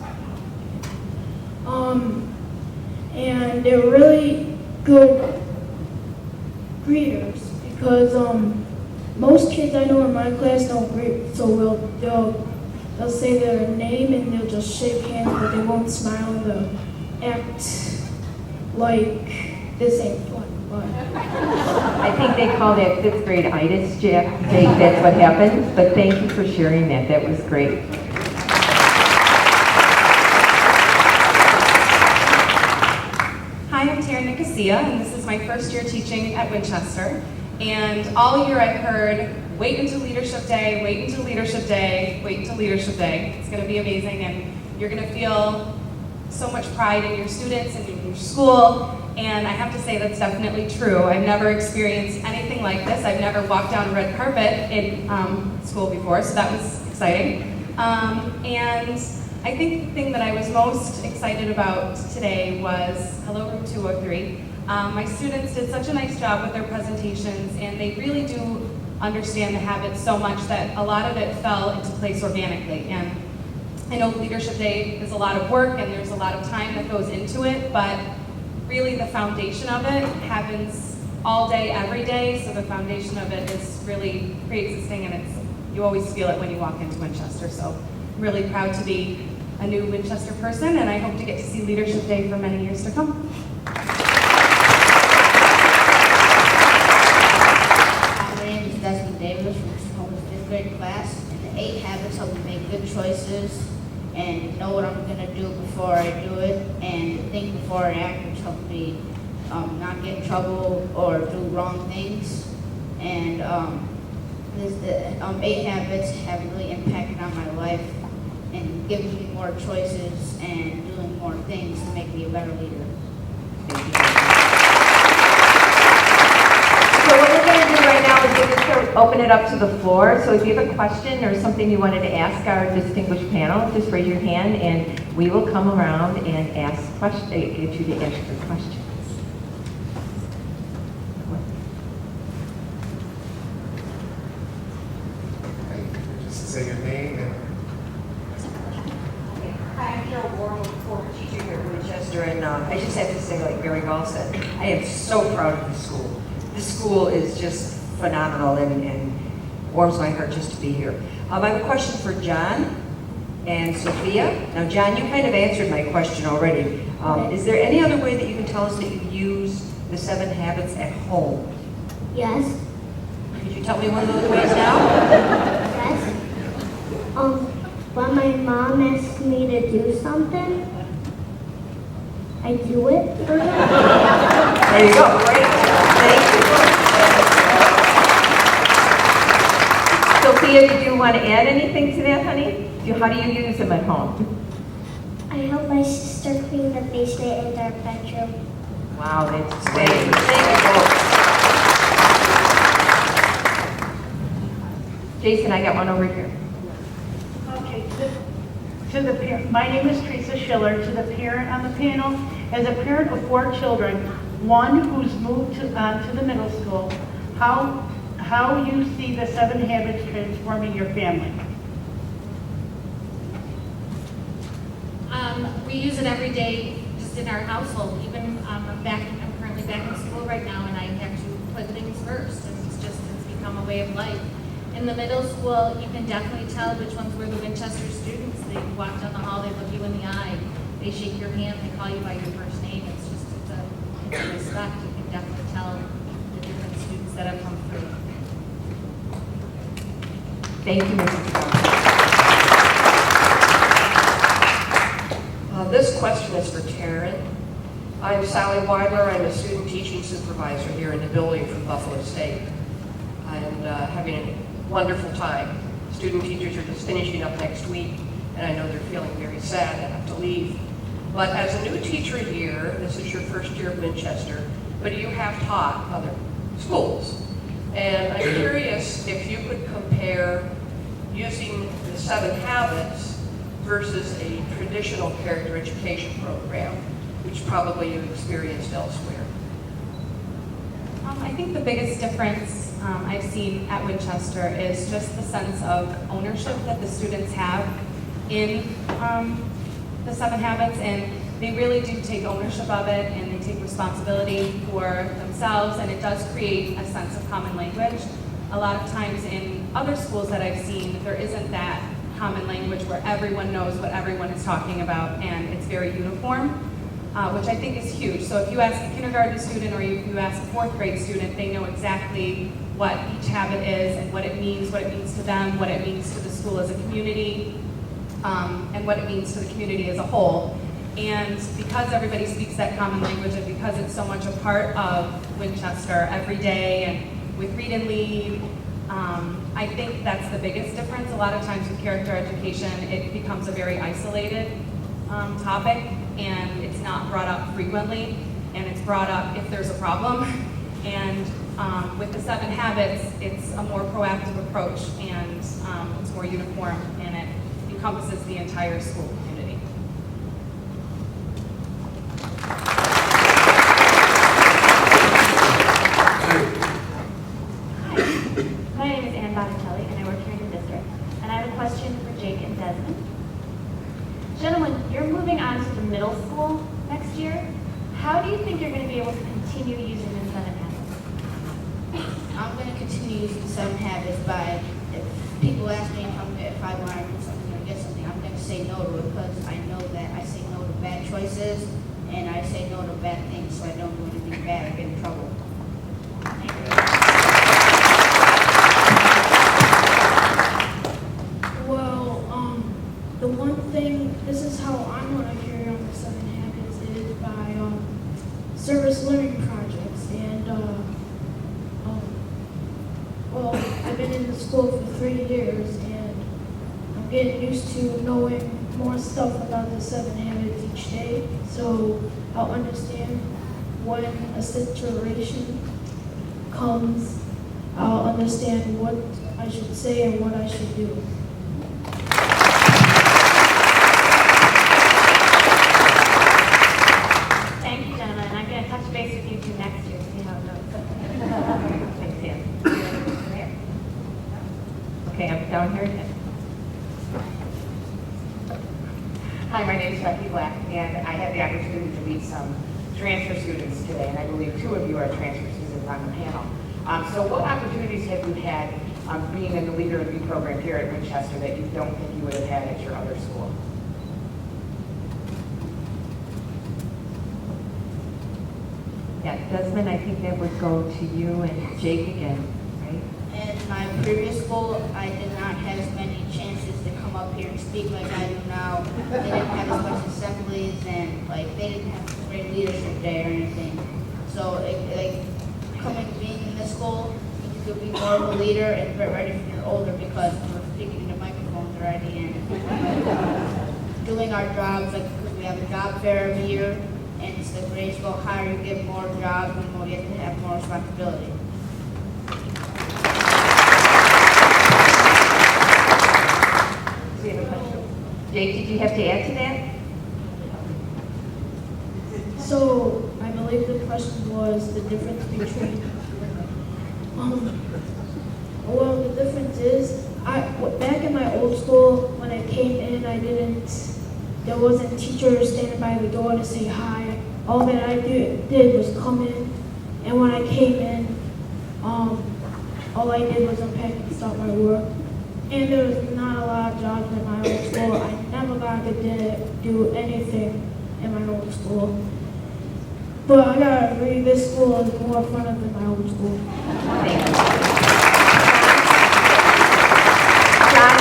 and they were really good greeters because most kids I know in my class don't greet so well. They'll say their name and they'll just shake hands, but they won't smile. They'll act like this ain't fun. But I think they call that 5th grade itis, Jack. That's what happened. But thank you for sharing that. That was great. Hi, I'm Tara Nicosia, and this is my 1st year teaching at Winchester. And all year I've heard, wait until Leadership Day, wait until Leadership Day, wait until Leadership Day. It's going to be amazing, and you're going to feel so much pride in your students and in your school. And I have to say that's definitely true. I've never experienced anything like this. I've never walked down a red carpet in school before, so that was exciting. And I think the thing that I was most excited about today was, hello room 203. My students did such a nice job with their presentations, and they really do understand the habits so much that a lot of it fell into place organically. And I know Leadership Day is a lot of work and there's a lot of time that goes into it, but really the foundation of it happens all day, every day, so the foundation of it is really pre-existing, and you always feel it when you walk into Winchester. So I'm really proud to be a new Winchester person, and I hope to get to see Leadership Day for many years to come. Davis from the 5th grade class, and the 8 habits help me make good choices and know what I'm going to do before I do it, and think before I act, which helps me not get in trouble or do wrong things. And the 8 habits have really impacted on my life and given me more choices and doing more things to make me a better leader. Thank you. So what we're going to do right now is we're going to open it up to the floor. So if you have a question or something you wanted to ask our distinguished panel, just raise your hand and we will come around and get you to answer the questions. Just say your name and Hi, I'm Carol Warren, former teacher here at Winchester, and I just have to say, like Mary Gall said, I am so proud of this school. This school is just phenomenal and warms my heart just to be here. I have a question for John and Sophia. Now, John, you kind of answered my question already. Is there any other way that you can tell us that you use the 7 habits at home? Yes. Could you tell me one of those ways now? Yes. When my mom asks me to do something, I do it for her. There you go. Great. Thank you. Sophia, did you want to add anything to that, honey? How do you use them at home? I help my sister clean the basement and our bedroom. Wow, that's great. Jason, I got one over here. Okay, my name is Teresa Schiller. To the parent on the panel, as a parent of 4 children, one who's moved to the middle school, how you see the 7 habits transforming your family? We use it every day just in our household. Even I'm back in school right now, and I have to put things first, and it's become a way of life. In the middle school, you can definitely tell which ones were the Winchester students. They walk down the hall, they look you in the eye, they shake your hand, they call you by your first name. It's a respect. You can definitely tell the different students that have come through. Thank you, Mrs. Brown. This question is for Taryn. I'm Sally Weidler. I'm a student teaching supervisor here in the building from Buffalo State. I'm having a wonderful time. Student teachers are just finishing up next week, and I know they're feeling very sad to have to leave. But as a new teacher here, this is your first year at Winchester, but you have taught other schools. And I'm curious if you could compare using the 7 Habits versus a traditional character education program, which probably you've experienced elsewhere. I think the biggest difference I've seen at Winchester is just the sense of ownership that the students have in the 7 Habits, and they really do take ownership of it, and they take responsibility for themselves, and it does create a sense of common language. A lot of times in other schools that I've seen, there isn't that common language where everyone knows what everyone is talking about, and it's very uniform, which I think is huge. So if you ask a kindergarten student or if you ask a 4th grade student, they know exactly what each habit is and what it means to them, what it means to the school as a community, and what it means to the community as a whole. And because everybody speaks that common language, and because it's so much a part of Winchester every day, and with Read and Lead, I think that's the biggest difference. A lot of times with character education, it becomes a very isolated topic, and it's not brought up frequently, and it's brought up if there's a problem. And with the 7 Habits, it's a more proactive approach, and it's more uniform, and it encompasses the entire school community. My name is Ann Botticelli, and I work here in the district. And I have a question for Jake and Desmond. Gentlemen, you're moving on to the middle school next year. How do you think you're going to be able to continue using the 7 Habits? I'm going to continue using the 7 Habits by, if people ask me if I want to do something or get something, I'm going to say no to it, because I know that I say no to bad choices, and I say no to bad things, so I don't do anything bad or get in trouble. The one thing, this is how I'm going to carry on the 7 Habits, is by service learning projects. And, well, I've been in the school for 3 years, and I'm getting used to knowing more stuff about the 7 Habits each day. So I'll understand when a situation comes, I'll understand what I should say and what I should do. Touch base with you two next year, see how it goes. Thanks, Ann. Okay, I'm down here again. Hi, my name is Becky Black, and I had the opportunity to meet some transfer students today, and I believe 2 of you are transfer students on the panel. So what opportunities have you had being in the Leader of Me program here at Winchester that you don't think you would have had at your other school? Yeah, Desmond, I think that would go to you and Jake again, right? In my previous school, I did not have as many chances to come up here and speak like I do now. They didn't have as much assemblies, and they didn't have a great leadership day or anything. So being in this school, you could be more of a leader and get ready when you're older, because we're speaking into microphones already and doing our jobs, because we have a job fair every year. And as the grades go higher, you get more jobs and you have to have more responsibility. Do you have a question? Jake, did you have to add to that? So I believe the question was the difference between, well, the difference is, back in my old school, when I came in, there wasn't teachers standing by the door to say hi. All that I did was come in, And when I came in, all I did was unpack and start my work. And there was not a lot of jobs at my old school. I never got to do anything in my old school. But I gotta agree, this school is more fun than my old school. John,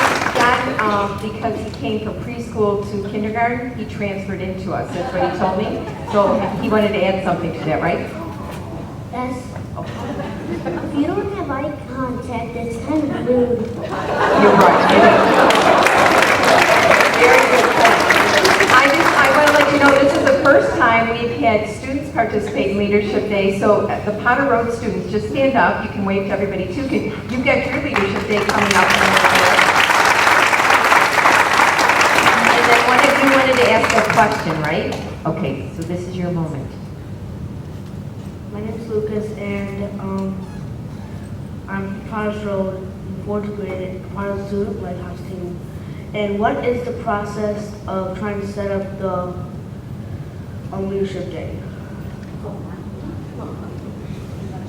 because he came from preschool to kindergarten, he transferred into us. That's what he told me. So he wanted to add something to that, right? Yes. If you don't have eye contact, it's kind of rude. You're right. Very good point. I want to let you know this is the first time we've had students participate in Leadership Day. So the Potter Road students, just stand up. You can wave to everybody too. You've got your Leadership Day coming up. And then one of you wanted to ask a question, right? Okay, so this is your moment. My name is Lucas, and I'm Potter's Road in 4th grade at Potter's Student Lighthouse team. And what is the process of trying to set up the Leadership Day?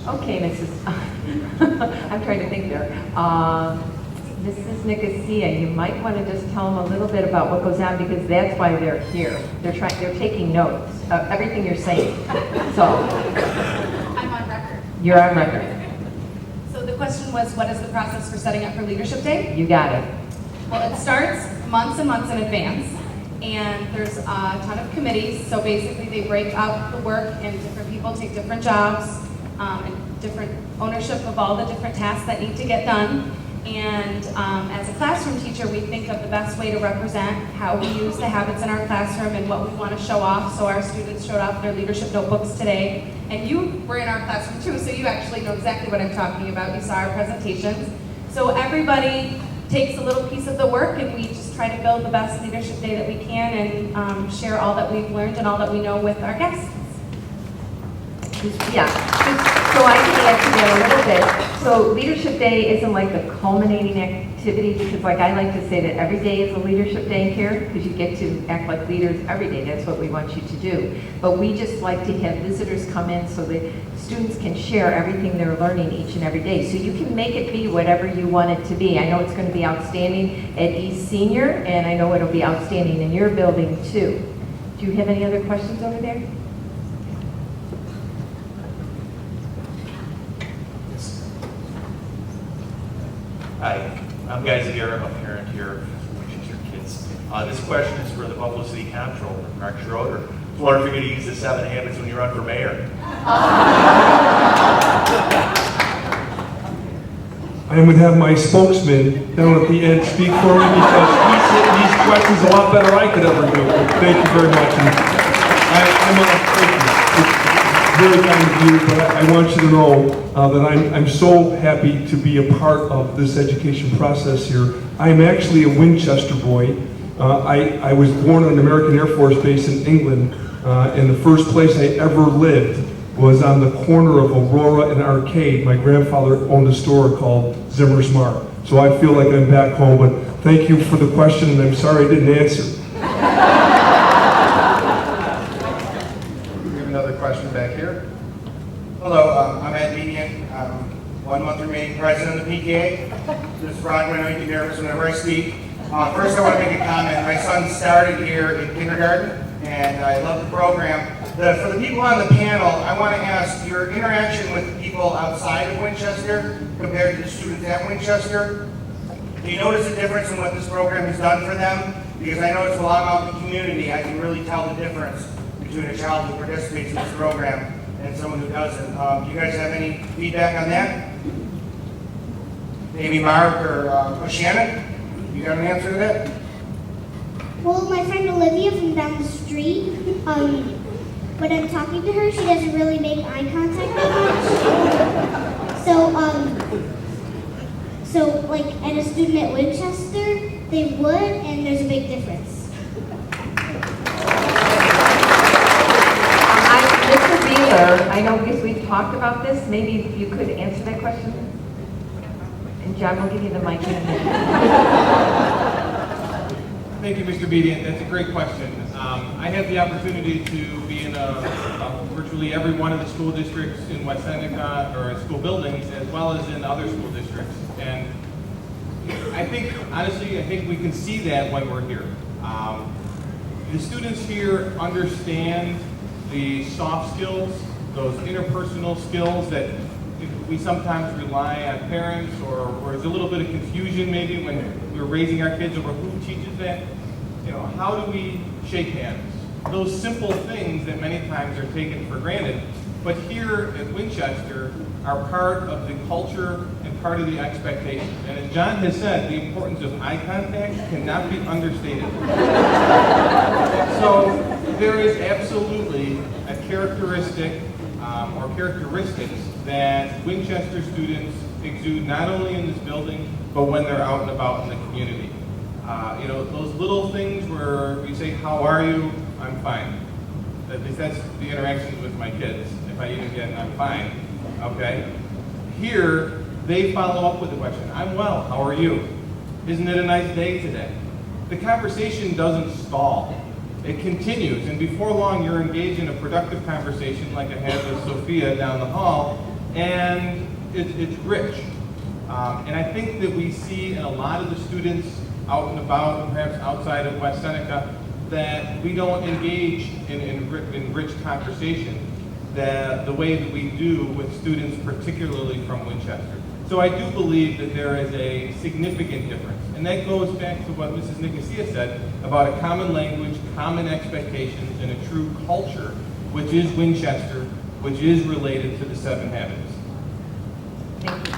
Okay, I'm trying to think there. Mrs. Nicosia, you might want to just tell them a little bit about what goes on because that's why they're here. They're taking notes of everything you're saying. So. I'm on record. You're on record. So the question was, what is the process for setting up for Leadership Day? You got it. Well, it starts months and months in advance, and there's a ton of committees. So basically, they break up the work, and different people take different jobs and different ownership of all the different tasks that need to get done. And as a classroom teacher, we think of the best way to represent how we use the habits in our classroom and what we want to show off. So our students showed off their leadership notebooks today. And you were in our classroom too, so you actually know exactly what I'm talking about. You saw our presentations. So everybody takes a little piece of the work, and we just try to build the best leadership day that we can and share all that we've learned and all that we know with our guests. Yeah, so I can add to that a little bit. So Leadership Day isn't like the culminating activity because like I like to say that every day is a leadership day here because you get to act like leaders every day. That's what we want you to do. But we just like to have visitors come in so that students can share everything they're learning each and every day. So you can make it be whatever you want it to be. I know it's going to be outstanding at East Senior, and I know it'll be outstanding in your building too. Do you have any other questions over there? Hi, I'm Guy Zagira, a parent here for Winchester kids. This question is for the Buffalo City Comptroller, Mark Schroeder. I was wondering if you're going to use the 7 habits when you run for mayor. I'm going to have my spokesman down at the end speak for me because he's hitting these questions a lot better than I could ever do. Thank you very much. And it's very kind of you, but I want you to know that I'm so happy to be a part of this education process here. I'm actually a Winchester boy. I was born on an American Air Force base in England, and the first place I ever lived was on the corner of Aurora and Arcade. My grandfather owned a store called Zimmer's Mark. So I feel like I'm back home, but thank you for the question, and I'm sorry I didn't answer. We have another question back here. Hello, I'm Ed Median. I'm 1 month remaining president of the PTA. Mr. Brockman, I get nervous whenever I speak. First, I want to make a comment. My son started here in kindergarten, and I love the program. For the people on the panel, I want to ask your interaction with people outside of Winchester compared to the students at Winchester. Do you notice a difference in what this program has done for them? Because I notice while I'm out in the community, I can really tell the difference between a child who participates in this program and someone who doesn't. Do you guys have any feedback on that? Maybe Mark or Shannon? You got an answer to that? Well, my friend Olivia from down the street, when I'm talking to her, she doesn't really make eye contact that much. So like at a student at Winchester, they would, and there's a big difference. Mr. Beeler, I know because we've talked about this, maybe you could answer that question? And John, we'll give you the mic in a minute. Thank you, Mr. Bedian. That's a great question. I have the opportunity to be in virtually every one of the school districts in West Seneca, or school buildings, as well as in other school districts. And I think, honestly, I think we can see that when we're here. The students here understand the soft skills, those interpersonal skills that we sometimes rely on parents, or there's a little bit of confusion maybe when we're raising our kids over who teaches that. You know, how do we shake hands? Those simple things that many times are taken for granted, but here at Winchester are part of the culture and part of the expectations. And as John has said, the importance of eye contact cannot be understated. So there is absolutely a characteristic or characteristics that Winchester students exude not only in this building, but when they're out and about in the community. You know, those little things where we say, how are you? I'm fine. At least that's the interactions with my kids. If I even get, I'm fine, okay? Here, they follow up with the question, I'm well, how are you? Isn't it a nice day today? The conversation doesn't stall. It continues, and before long, you're engaged in a productive conversation like I had with Sophia down the hall, and it's rich. And I think that we see in a lot of the students out and about, and perhaps outside of West Seneca, that we don't engage in rich conversation the way that we do with students, particularly from Winchester. So I do believe that there is a significant difference. And that goes back to what Mrs. Nicosia said about a common language, common expectations, and a true culture, which is Winchester, which is related to the 7 habits. Thank you.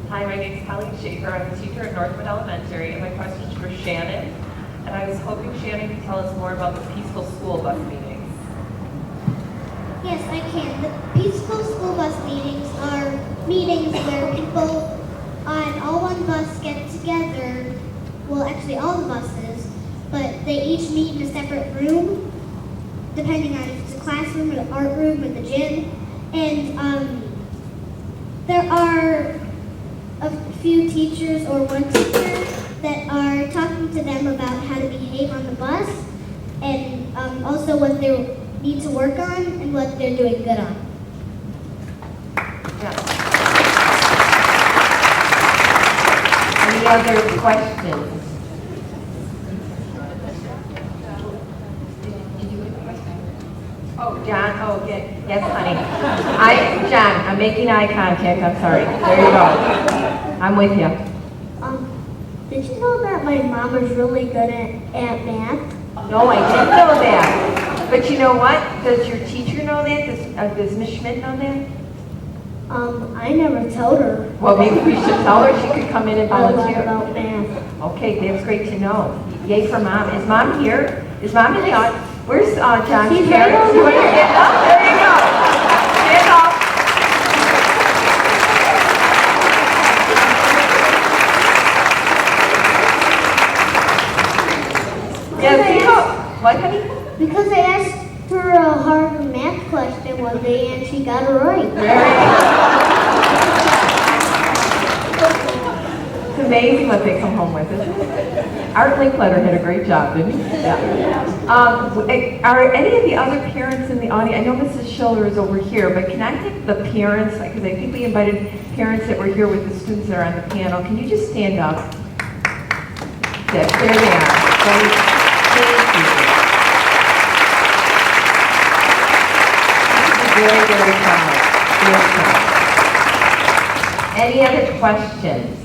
Hi, my name is Colleen Schaefer. I'm a teacher at Northwood Elementary, and my question is for Shannon. And I was hoping Shannon could tell us more about the Peaceful School Bus meetings. Yes, I can. The Peaceful School Bus meetings are meetings where people on all one bus get together, well, actually all the buses, but they each meet in a separate room, depending on if it's a classroom or the art room or the gym. And there are a few teachers or one teacher that are talking to them about how to behave on the bus, and also what they need to work on and what they're doing good on. Yeah. Any other questions? Oh, John, oh, yes, honey. John, I'm making eye contact, I'm sorry. There you go. I'm with you. Did you know that my mom is really good at math? No, I didn't know that. But you know what? Does your teacher know that? Does Ms. Schmidt know that? I never told her. Well, maybe we should tell her she could come in and volunteer. About math. Okay, that's great to know. Yay for Mom. Is Mom here? Is Mom in the audience? Where's John's She's parents? right over You want to there. stand up? There you go. Stand up. Yes, what, honey? Because I asked her a hard math question one day and she got it right. It's amazing what they come home with, isn't it? Art Linkletter did a great job, didn't he? Yeah. Are any of the other parents in the audience? I know Mrs. Schiller is over here, but can I get the parents, because I think we invited parents that were here with the students that are on the panel. Can you just stand up? Yes, there they are. Thank you. Very, very proud. Very proud. Any other questions?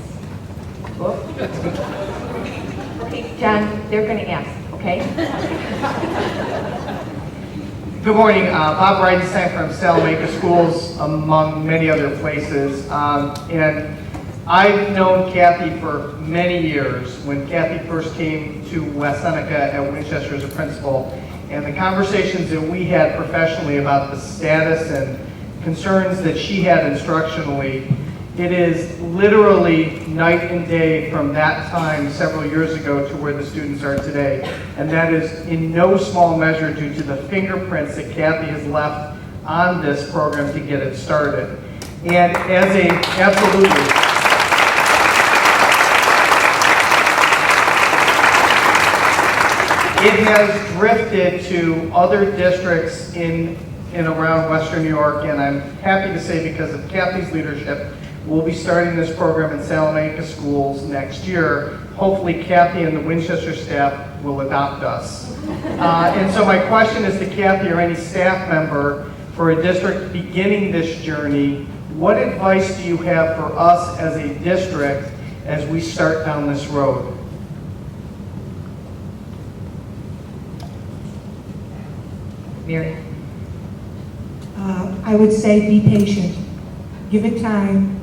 Okay, John, they're going to ask, okay? Good morning. Bob Reidenstein from Seneca Schools, among many other places. And I've known Kathy for many years. When Kathy first came to West Seneca at Winchester as a principal, and the conversations that we had professionally about the status and concerns that she had instructionally, it is literally night and day from that time several years ago to where the students are today. And that is in no small measure due to the fingerprints that Kathy has left on this program to get it started. And as a, absolutely. it has drifted to other districts in and around Western New York, and I'm happy to say because of Kathy's leadership, we'll be starting this program in Seneca schools next year. Hopefully Kathy and the Winchester staff will adopt us. And so my question is to Kathy or any staff member for a district beginning this journey, what advice do you have for us as a district as we start down this road? Mary? I would say be patient. Give it time.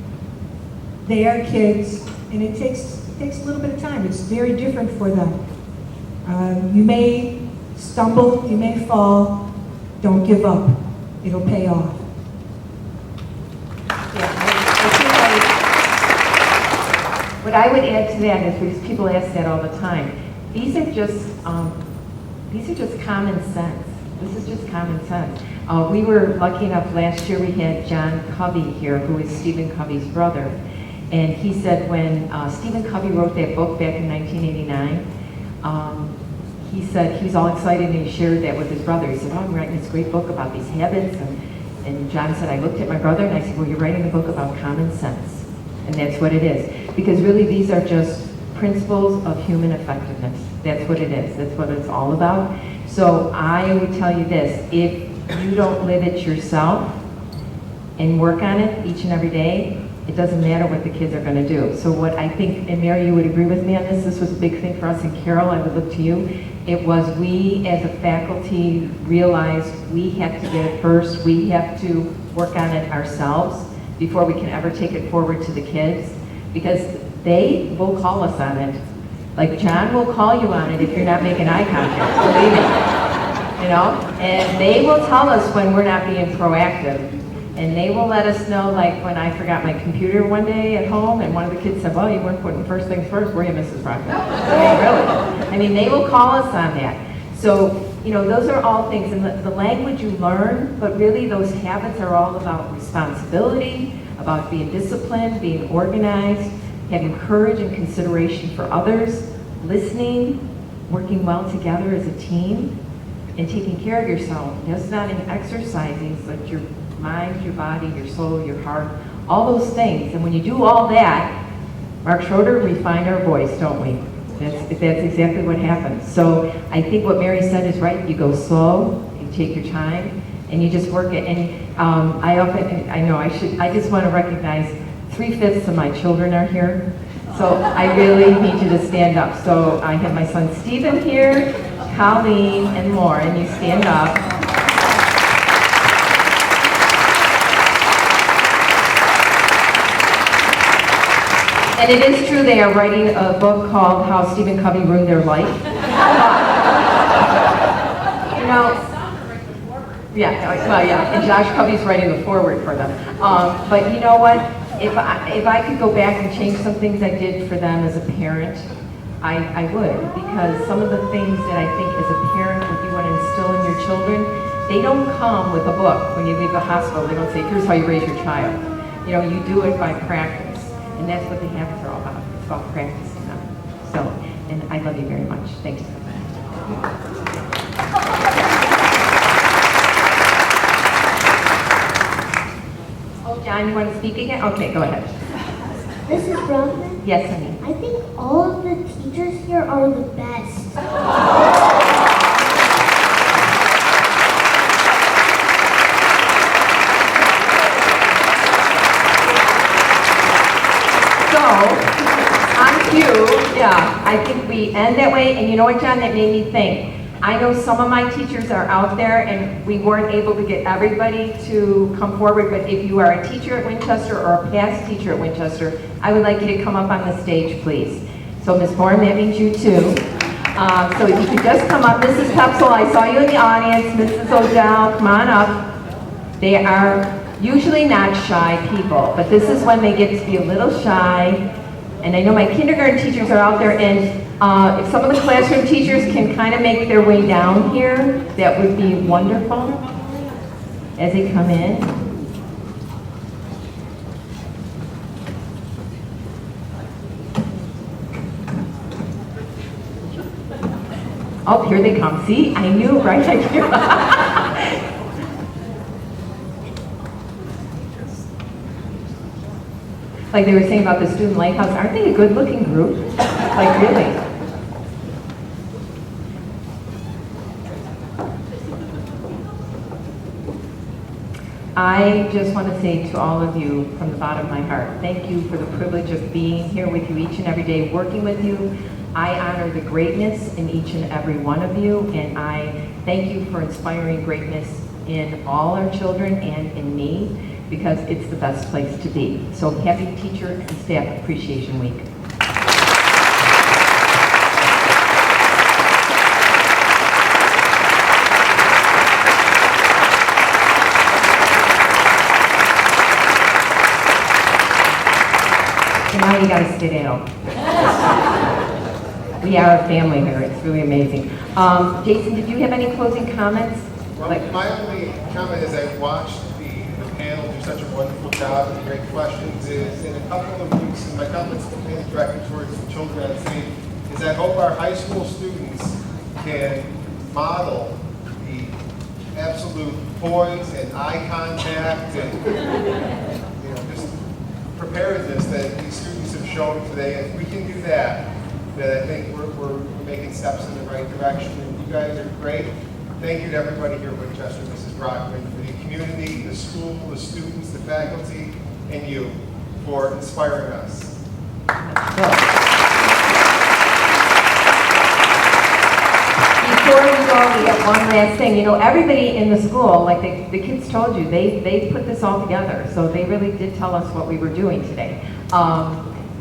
They are kids, and it takes a little bit of time. It's very different for them. You may stumble, you may fall. Don't give up. It'll pay off. What I would add to that is, because people ask that all the time, these are just common sense. This is just common sense. We were lucky enough last year, we had John Covey here, who is Stephen Covey's brother. And he said when Stephen Covey wrote that book back in 1989, he said he was all excited and he shared that with his brother. He said, oh, I'm writing this great book about these habits. And John said, I looked at my brother and I said, well, you're writing a book about common sense. And that's what it is. Because really these are just principles of human effectiveness. That's what it is. That's what it's all about. So I would tell you this, if you don't live it yourself and work on it each and every day, it doesn't matter what the kids are going to do. So what I think, and Mary, you would agree with me on this was a big thing for us, and Carol, I would look to you. It was we as a faculty realized we have to get it first. We have to work on it ourselves before we can ever take it forward to the kids, because they will call us on it. Like John will call you on it if you're not making eye contact, believe me. You know? And they will tell us when we're not being proactive. And they will let us know, like when I forgot my computer one day at home and one of the kids said, well, you weren't putting first things first, were you, Mrs. Brockman? I mean, they will call us on that. So, you know, those are all things, and the language you learn, but really those habits are all about responsibility, about being disciplined, being organized, having courage and consideration for others, listening, working well together as a team, and taking care of yourself. Just not in exercising, but your mind, your body, your soul, your heart, all those things. And when you do all that, Mark Schroeder, we find our voice, don't we? That's exactly what happens. So I think what Mary said is right. You go slow, you take your time, and you just work it. And I just want to recognize 3/5 of my children are here. So I really need you to stand up. So I have my son Stephen here, Colleen, and Lauren. You stand up. And it is true, they are writing a book called How Stephen Covey Ruined Their Life. You know, and Josh Covey's writing the foreword for them. But you know what? If I could go back and change some things I did for them as a parent, I would. Because some of the things that I think as a parent, what you want to instill in your children, they don't come with a book. When you leave the hospital, they don't say, here's how you raise your child. You know, you do it by practice. And that's what the habits are all about. It's about practicing them. So, and I love you very much. Thank you. Oh, John, you want to speak again? Okay, go ahead. Mrs. Brockman? Yes, honey. I think all of the teachers here are the best. On cue, yeah, I think we end that way. And you know what, John, that made me think. I know some of my teachers are out there and we weren't able to get everybody to come forward, but if you are a teacher at Winchester or a past teacher at Winchester, I would like you to come up on the stage, please. So Ms. Bourne, that means you too. So if you could just come up. Mrs. Pepsel, I saw you in the audience. Mrs. O'Dell, come on up. They are usually not shy people, but this is when they get to be a little shy. And I know my kindergarten teachers are out there, and if some of the classroom teachers can kind of make their way down here, that would be wonderful as they come in. Oh, here they come. See, I knew, right? I knew. Like they were saying about the student lighthouse, aren't they a good-looking group? Like, really? I just want to say to all of you from the bottom of my heart, thank you for the privilege of being here with you each and every day, working with you. I honor the greatness in each and every one of you, and I thank you for inspiring greatness in all our children and in me, because it's the best place to be. So happy Teacher and Staff Appreciation Week. And now you gotta skedaddle. We are a family here, it's really amazing. Jason, did you have any closing comments? Well, my only comment is I've watched the panel do such a wonderful job and great questions is in a couple of weeks, and my comments mainly directed towards the children on stage, is I hope our high school students can model the absolute poise and eye contact and just preparedness that these students have shown today. If we can do that, then I think we're making steps in the right direction. And you guys are great. Thank you to everybody here at Winchester, Mrs. Brockman, for the community, the school, the students, the faculty, and you for inspiring us. Before we go, we have one last thing. You know, everybody in the school, like the kids told you, they put this all together. So they really did tell us what we were doing today.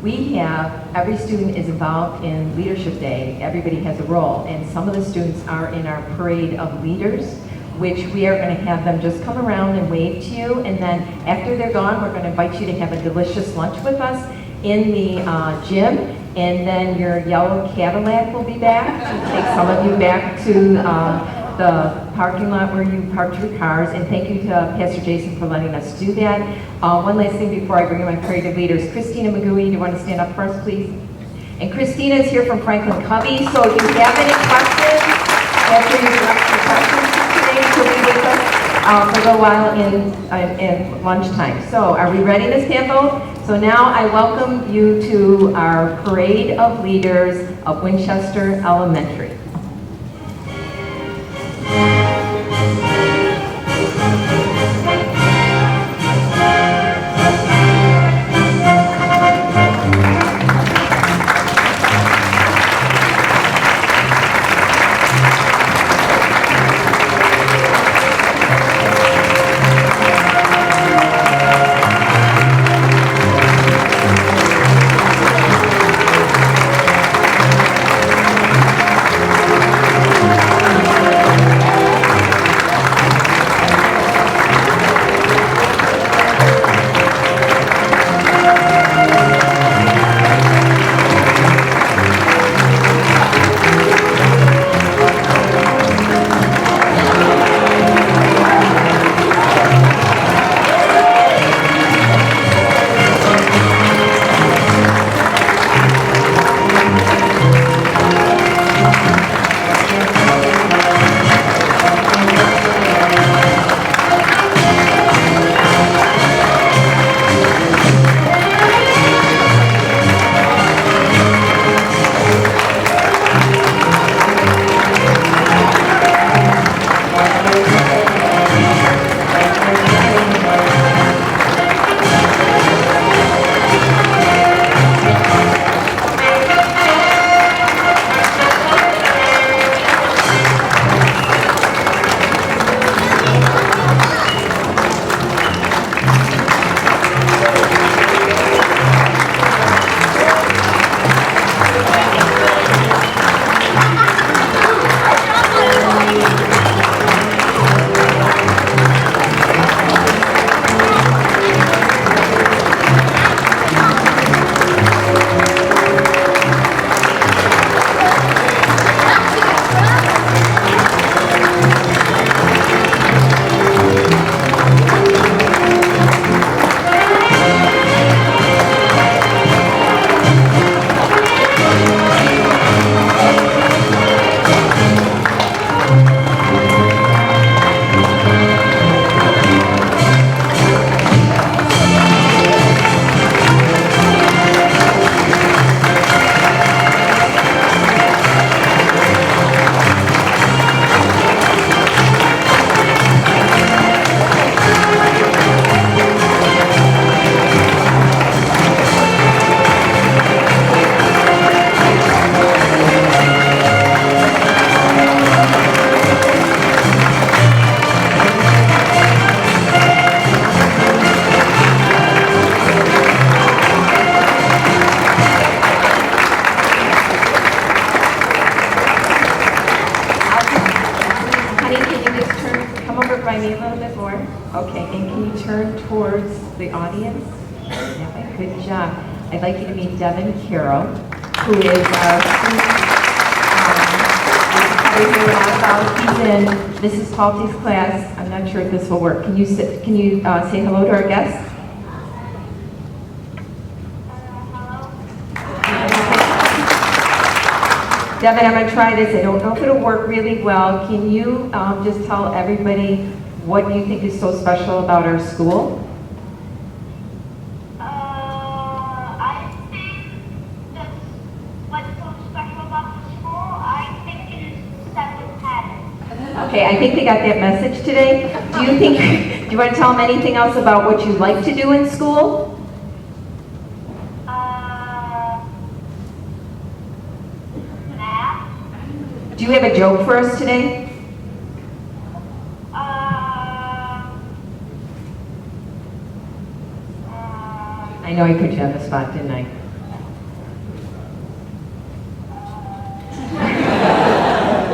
We have, every student is involved in Leadership Day. Everybody has a role. And some of the students are in our parade of leaders, which we are going to have them just come around and wave to you. And then after they're gone, we're going to invite you to have a delicious lunch with us in the gym. And then your yellow Cadillac will be back to take some of you back to the parking lot where you parked your cars. And thank you to Pastor Jason for letting us do that. One last thing before I bring in my parade of leaders. Christina McGooey, do you want to stand up for us, please? And Christina is here from Franklin Covey, so if you have any questions, after you direct your questions today, she'll be with us for a little while in lunchtime. So are we ready, Ms. Campbell? So now I welcome you to our parade of leaders of Winchester Elementary. turn towards the audience. Yeah, good job. I'd like you to meet Devin Carroll, who is our he's in Mrs. Palty's class. I'm not sure if this will work. Can you say hello to our guests? Devin, I'm going to try this. I don't know if it'll work really well. Can you just tell everybody what you think is so special about our school? I think that's what's so special about the school. I think it is 7 habits. Okay, I think they got that message today. Do you want to tell them anything else about what you like to do in school? Do you have a joke for us today? I know I put you on the spot, didn't I?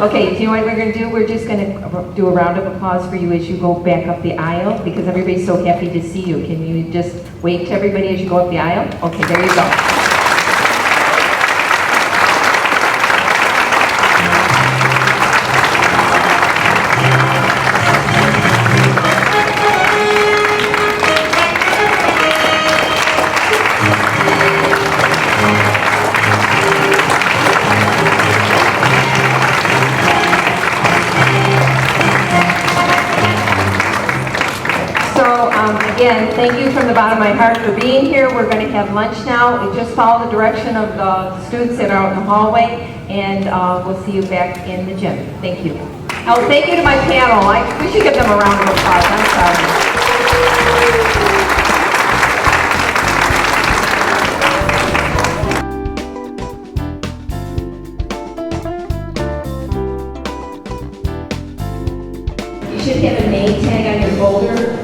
Okay, do you know what we're going to do? We're just going to do a round of applause for you as you go back up the aisle because everybody's so happy to see you. Can you just wave to everybody as you go up the aisle? Okay, there you go. Again, thank you from the bottom of my heart for being here. We're going to have lunch now. Just follow the direction of the students that are out in the hallway, and we'll see you back in the gym. Thank you. Oh, thank you to my panel. We should give them a round of applause. I'm sorry. You should have a name tag on your folder.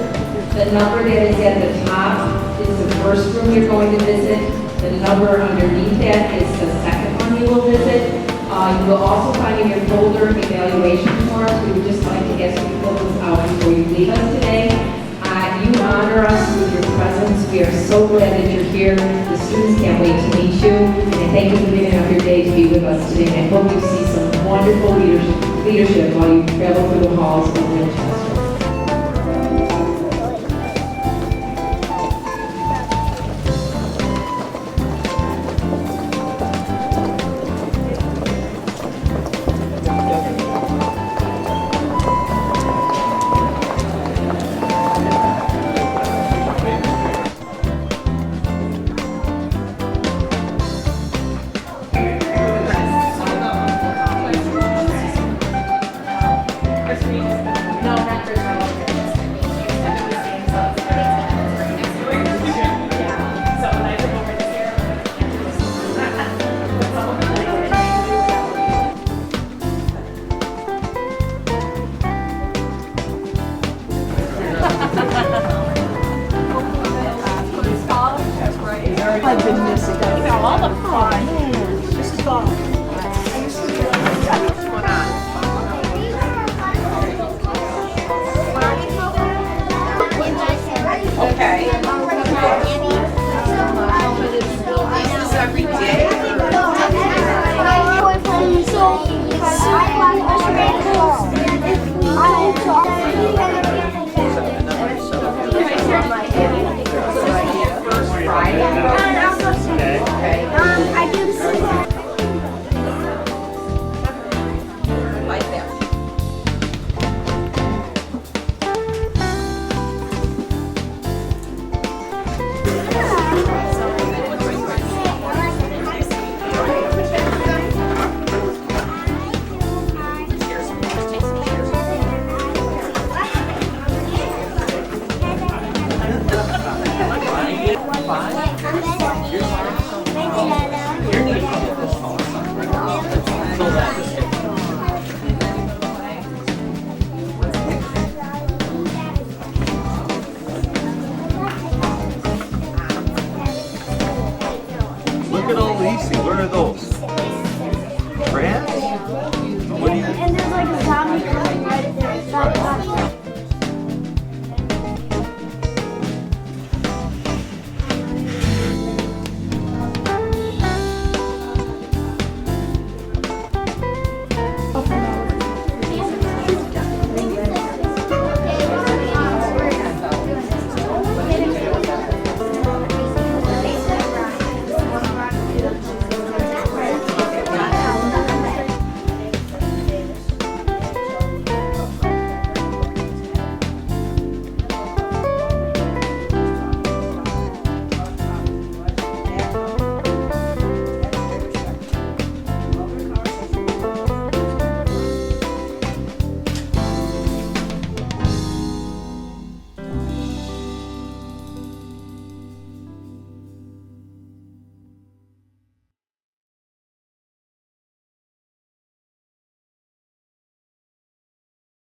The number that is at the top is the first room you're going to visit. The number underneath that is the second one you will visit. You will also find in your folder evaluation forms. We would just like to ask you to fill those out before you leave us today. You honor us with your presence. We are so glad that you're here. The students can't wait to meet you. And I thank you for giving up your day to be with us today. And I hope you see some wonderful leadership while you travel through the halls of Winchester. I've been missing all the fun. This is fun. Okay. Is this every day? I do the same. Like that. Five.